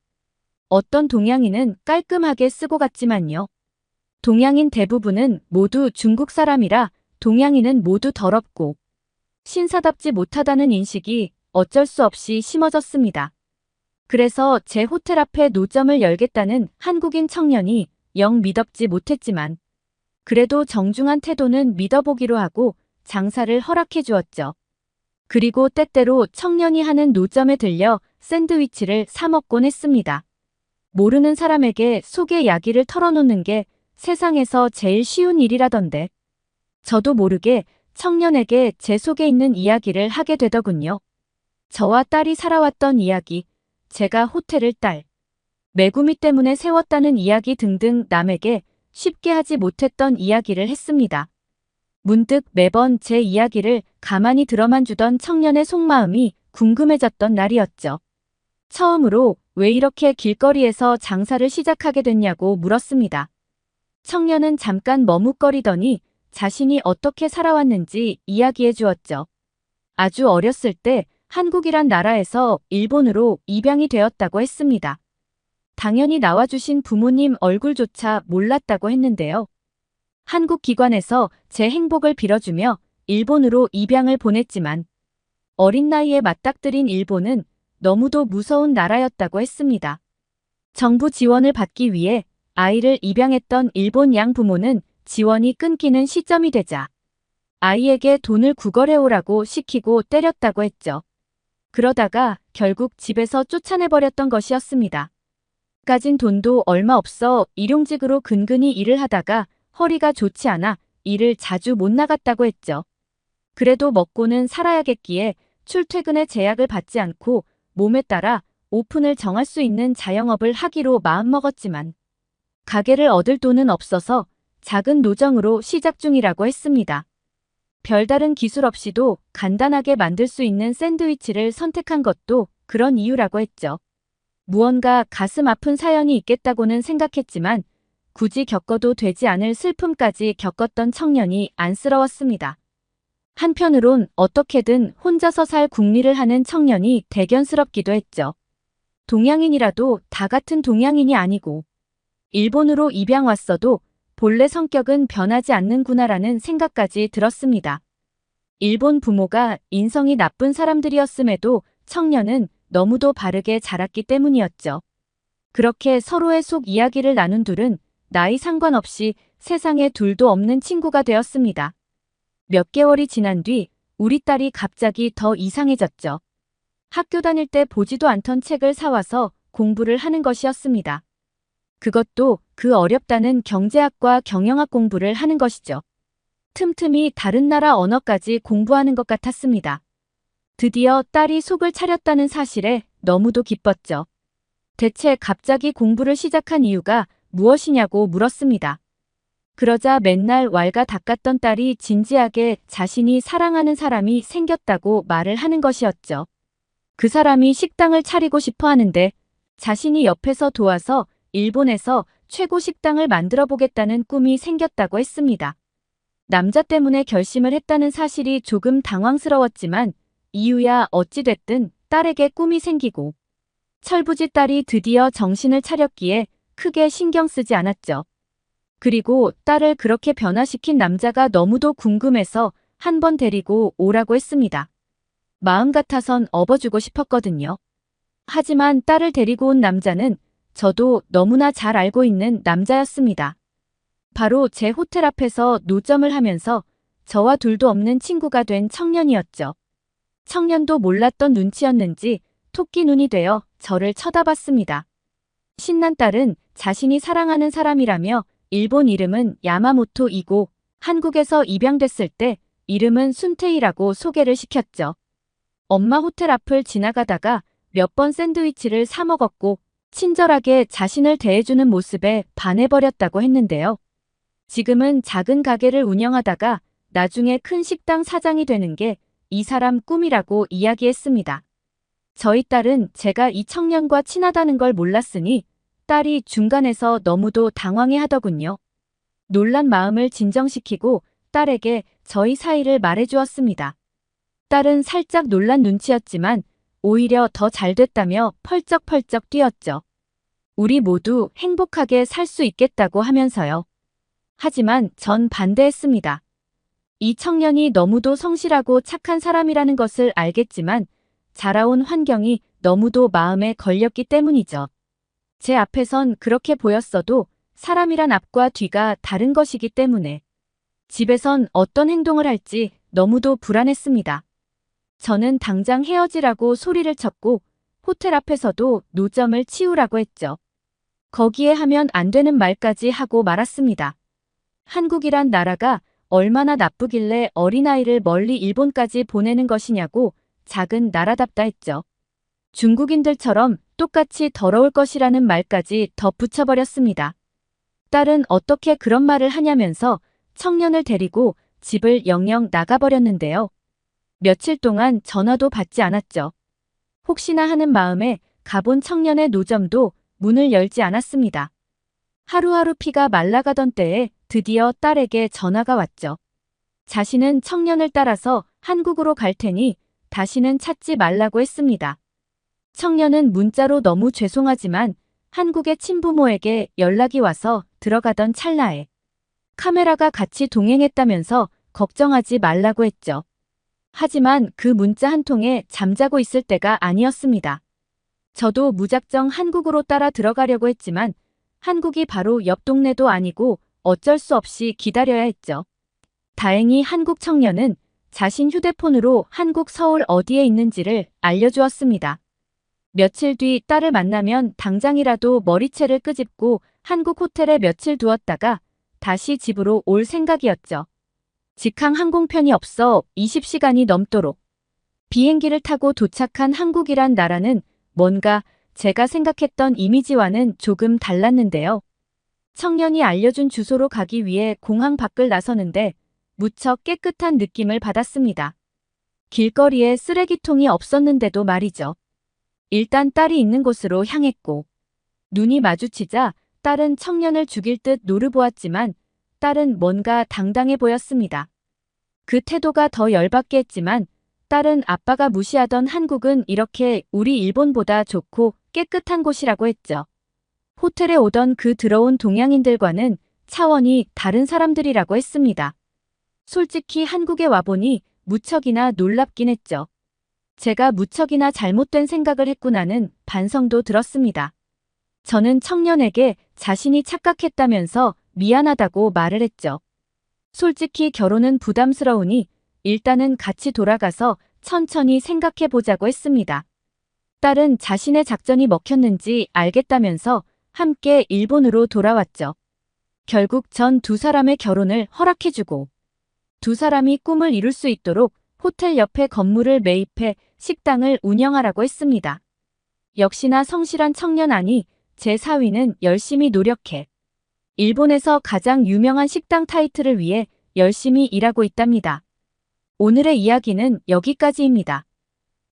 어떤 동양인은 깔끔하게 쓰고 갔지만요. 동양인 대부분은 모두 중국 사람이라 동양인은 모두 더럽고 신사답지 못하다는 인식이 어쩔 수 없이 심어졌습니다. 그래서 제 호텔 앞에 노점을 열겠다는 한국인 청년이 영 미덥지 못했지만 그래도 정중한 태도는 믿어보기로 하고 장사를 허락해 주었죠. 그리고 때때로 청년이 하는 노점에 들려 샌드위치를 사 먹곤 했습니다. 모르는 사람에게 속의 이야기를 털어놓는 게 세상에서 제일 쉬운 일이라던데. 저도 모르게 청년에게 제 속에 있는 이야기를 하게 되더군요. 저와 딸이 살아왔던 이야기, 제가 호텔을 딸, 매구미 때문에 세웠다는 이야기 등등 남에게 쉽게 하지 못했던 이야기를 했습니다. 문득 매번 제 이야기를 가만히 들어만 주던 청년의 속마음이 궁금해졌던 날이었죠. 처음으로 왜 이렇게 길거리에서 장사를 시작하게 됐냐고 물었습니다. 청년은 잠깐 머뭇거리더니 자신이 어떻게 살아왔는지 이야기해 주었죠. 아주 어렸을 때 한국이란 나라에서 일본으로 입양이 되었다고 했습니다. 당연히 나와주신 부모님 얼굴조차 몰랐다고 했는데요. 한국 기관에서 제 행복을 빌어주며 일본으로 입양을 보냈지만 어린 나이에 맞닥뜨린 일본은 너무도 무서운 나라였다고 했습니다. 정부 지원을 받기 위해 아이를 입양했던 일본 양 부모는 지원이 끊기는 시점이 되자 아이에게 돈을 구걸해오라고 시키고 때렸다고 했죠. 그러다가 결국 집에서 쫓아내버렸던 것이었습니다. 가진 돈도 얼마 없어 일용직으로 근근히 일을 하다가 허리가 좋지 않아 일을 자주 못 나갔다고 했죠. 그래도 먹고는 살아야겠기에 출퇴근에 제약을 받지 않고 몸에 따라 오픈을 정할 수 있는 자영업을 하기로 마음먹었지만 가게를 얻을 돈은 없어서 작은 노점으로 시작 중이라고 했습니다. 별다른 기술 없이도 간단하게 만들 수 있는 샌드위치를 선택한 것도 그런 이유라고 했죠. 무언가 가슴 아픈 사연이 있겠다고는 생각했지만 굳이 겪어도 되지 않을 슬픔까지 겪었던 청년이 안쓰러웠습니다. 한편으론 어떻게든 혼자서 살 궁리를 하는 청년이 대견스럽기도 했죠. 동양인이라도 다 같은 동양인이 아니고 일본으로 입양 왔어도 본래 성격은 변하지 않는구나라는 생각까지 들었습니다. 일본 부모가 인성이 나쁜 사람들이었음에도 청년은 너무도 바르게 자랐기 때문이었죠. 그렇게 서로의 속 이야기를 나눈 둘은 나이 상관없이 세상에 둘도 없는 친구가 되었습니다. 몇 개월이 지난 뒤 우리 딸이 갑자기 더 이상해졌죠. 학교 다닐 때 보지도 않던 책을 사와서 공부를 하는 것이었습니다. 그것도 그 어렵다는 경제학과 경영학 공부를 하는 것이죠. 틈틈이 다른 나라 언어까지 공부하는 것 같았습니다. 드디어 딸이 속을 차렸다는 사실에 너무도 기뻤죠. 대체 갑자기 공부를 시작한 이유가 무엇이냐고 물었습니다. 그러자 맨날 왈가 닦았던 딸이 진지하게 자신이 사랑하는 사람이 생겼다고 말을 하는 것이었죠. 그 사람이 식당을 차리고 싶어 하는데 자신이 옆에서 도와서 일본에서 최고 식당을 만들어 보겠다는 꿈이 생겼다고 했습니다. 남자 때문에 결심을 했다는 사실이 조금 당황스러웠지만 이유야 어찌됐든 딸에게 꿈이 생기고 철부지 딸이 드디어 정신을 차렸기에 크게 신경 쓰지 않았죠. 그리고 딸을 그렇게 변화시킨 남자가 너무도 궁금해서 한 번 데리고 오라고 했습니다. 마음 같아선 업어주고 싶었거든요. 하지만 딸을 데리고 온 남자는 저도 너무나 잘 알고 있는 남자였습니다. 바로 제 호텔 앞에서 노점을 하면서 저와 둘도 없는 친구가 된 청년이었죠. 청년도 몰랐던 눈치였는지 토끼 눈이 되어 저를 쳐다봤습니다. 신난 딸은 자신이 사랑하는 사람이라며 일본 이름은 야마모토이고 한국에서 입양됐을 때 이름은 순테이라고 소개를 시켰죠. 엄마 호텔 앞을 지나가다가 몇 번 샌드위치를 사 먹었고 친절하게 자신을 대해주는 모습에 반해버렸다고 했는데요. 지금은 작은 가게를 운영하다가 나중에 큰 식당 사장이 되는 게 이 사람 꿈이라고 이야기했습니다. 저희 딸은 제가 이 청년과 친하다는 걸 몰랐으니 딸이 중간에서 너무도 당황해 하더군요. 놀란 마음을 진정시키고 딸에게 저희 사이를 말해주었습니다. 딸은 살짝 놀란 눈치였지만 오히려 더 잘됐다며 펄쩍펄쩍 뛰었죠. 우리 모두 행복하게 살 수 있겠다고 하면서요. 하지만 전 반대했습니다. 이 청년이 너무도 성실하고 착한 사람이라는 것을 알겠지만 자라온 환경이 너무도 마음에 걸렸기 때문이죠. 제 앞에선 그렇게 보였어도 사람이란 앞과 뒤가 다른 것이기 때문에 집에선 어떤 행동을 할지 너무도 불안했습니다. 저는 당장 헤어지라고 소리를 쳤고 호텔 앞에서도 노점을 치우라고 했죠. 거기에 하면 안 되는 말까지 하고 말았습니다. 한국이란 나라가 얼마나 나쁘길래 어린아이를 멀리 일본까지 보내는 것이냐고 작은 나라답다 했죠. 중국인들처럼 똑같이 더러울 것이라는 말까지 덧붙여버렸습니다. 딸은 어떻게 그런 말을 하냐면서 청년을 데리고 집을 영영 나가버렸는데요. 며칠 동안 전화도 받지 않았죠. 혹시나 하는 마음에 가본 청년의 노점도 문을 열지 않았습니다. 하루하루 피가 말라가던 때에 드디어 딸에게 전화가 왔죠. 자신은 청년을 따라서 한국으로 갈 테니 다시는 찾지 말라고 했습니다. 청년은 문자로 너무 죄송하지만 한국의 친부모에게 연락이 와서 들어가던 찰나에 카메라가 같이 동행했다면서 걱정하지 말라고 했죠. 하지만 그 문자 한 통에 잠자고 있을 때가 아니었습니다. 저도 무작정 한국으로 따라 들어가려고 했지만 한국이 바로 옆 동네도 아니고 어쩔 수 없이 기다려야 했죠. 다행히 한국 청년은 자신 휴대폰으로 한국 서울 어디에 있는지를 알려주었습니다. 며칠 뒤 딸을 만나면 당장이라도 머리채를 끄집고 한국 호텔에 며칠 두었다가 다시 집으로 올 생각이었죠. 직항 항공편이 없어 20시간이 넘도록 비행기를 타고 도착한 한국이란 나라는 뭔가 제가 생각했던 이미지와는 조금 달랐는데요. 청년이 알려준 주소로 가기 위해 공항 밖을 나서는데 무척 깨끗한 느낌을 받았습니다. 길거리에 쓰레기통이 없었는데도 말이죠. 일단 딸이 있는 곳으로 향했고 눈이 마주치자 딸은 청년을 죽일 듯 노려보았지만 딸은 뭔가 당당해 보였습니다. 그 태도가 더 열받게 했지만 딸은 아빠가 무시하던 한국은 이렇게 우리 일본보다 좋고 깨끗한 곳이라고 했죠. 호텔에 오던 그 들어온 동양인들과는 차원이 다른 사람들이라고 했습니다. 솔직히 한국에 와보니 무척이나 놀랍긴 했죠. 제가 무척이나 잘못된 생각을 했구나는 반성도 들었습니다. 저는 청년에게 자신이 착각했다면서 미안하다고 말을 했죠. 솔직히 결혼은 부담스러우니 일단은 같이 돌아가서 천천히 생각해보자고 했습니다. 딸은 자신의 작전이 먹혔는지 알겠다면서 함께 일본으로 돌아왔죠. 결국 전 두 사람의 결혼을 허락해주고 두 사람이 꿈을 이룰 수 있도록 호텔 옆에 건물을 매입해 식당을 운영하라고 했습니다. 역시나 성실한 청년 아니 제 사위는 열심히 노력해 일본에서 가장 유명한 식당 타이틀을 위해 열심히 일하고 있답니다. 오늘의 이야기는 여기까지입니다.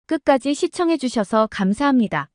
끝까지 시청해주셔서 감사합니다.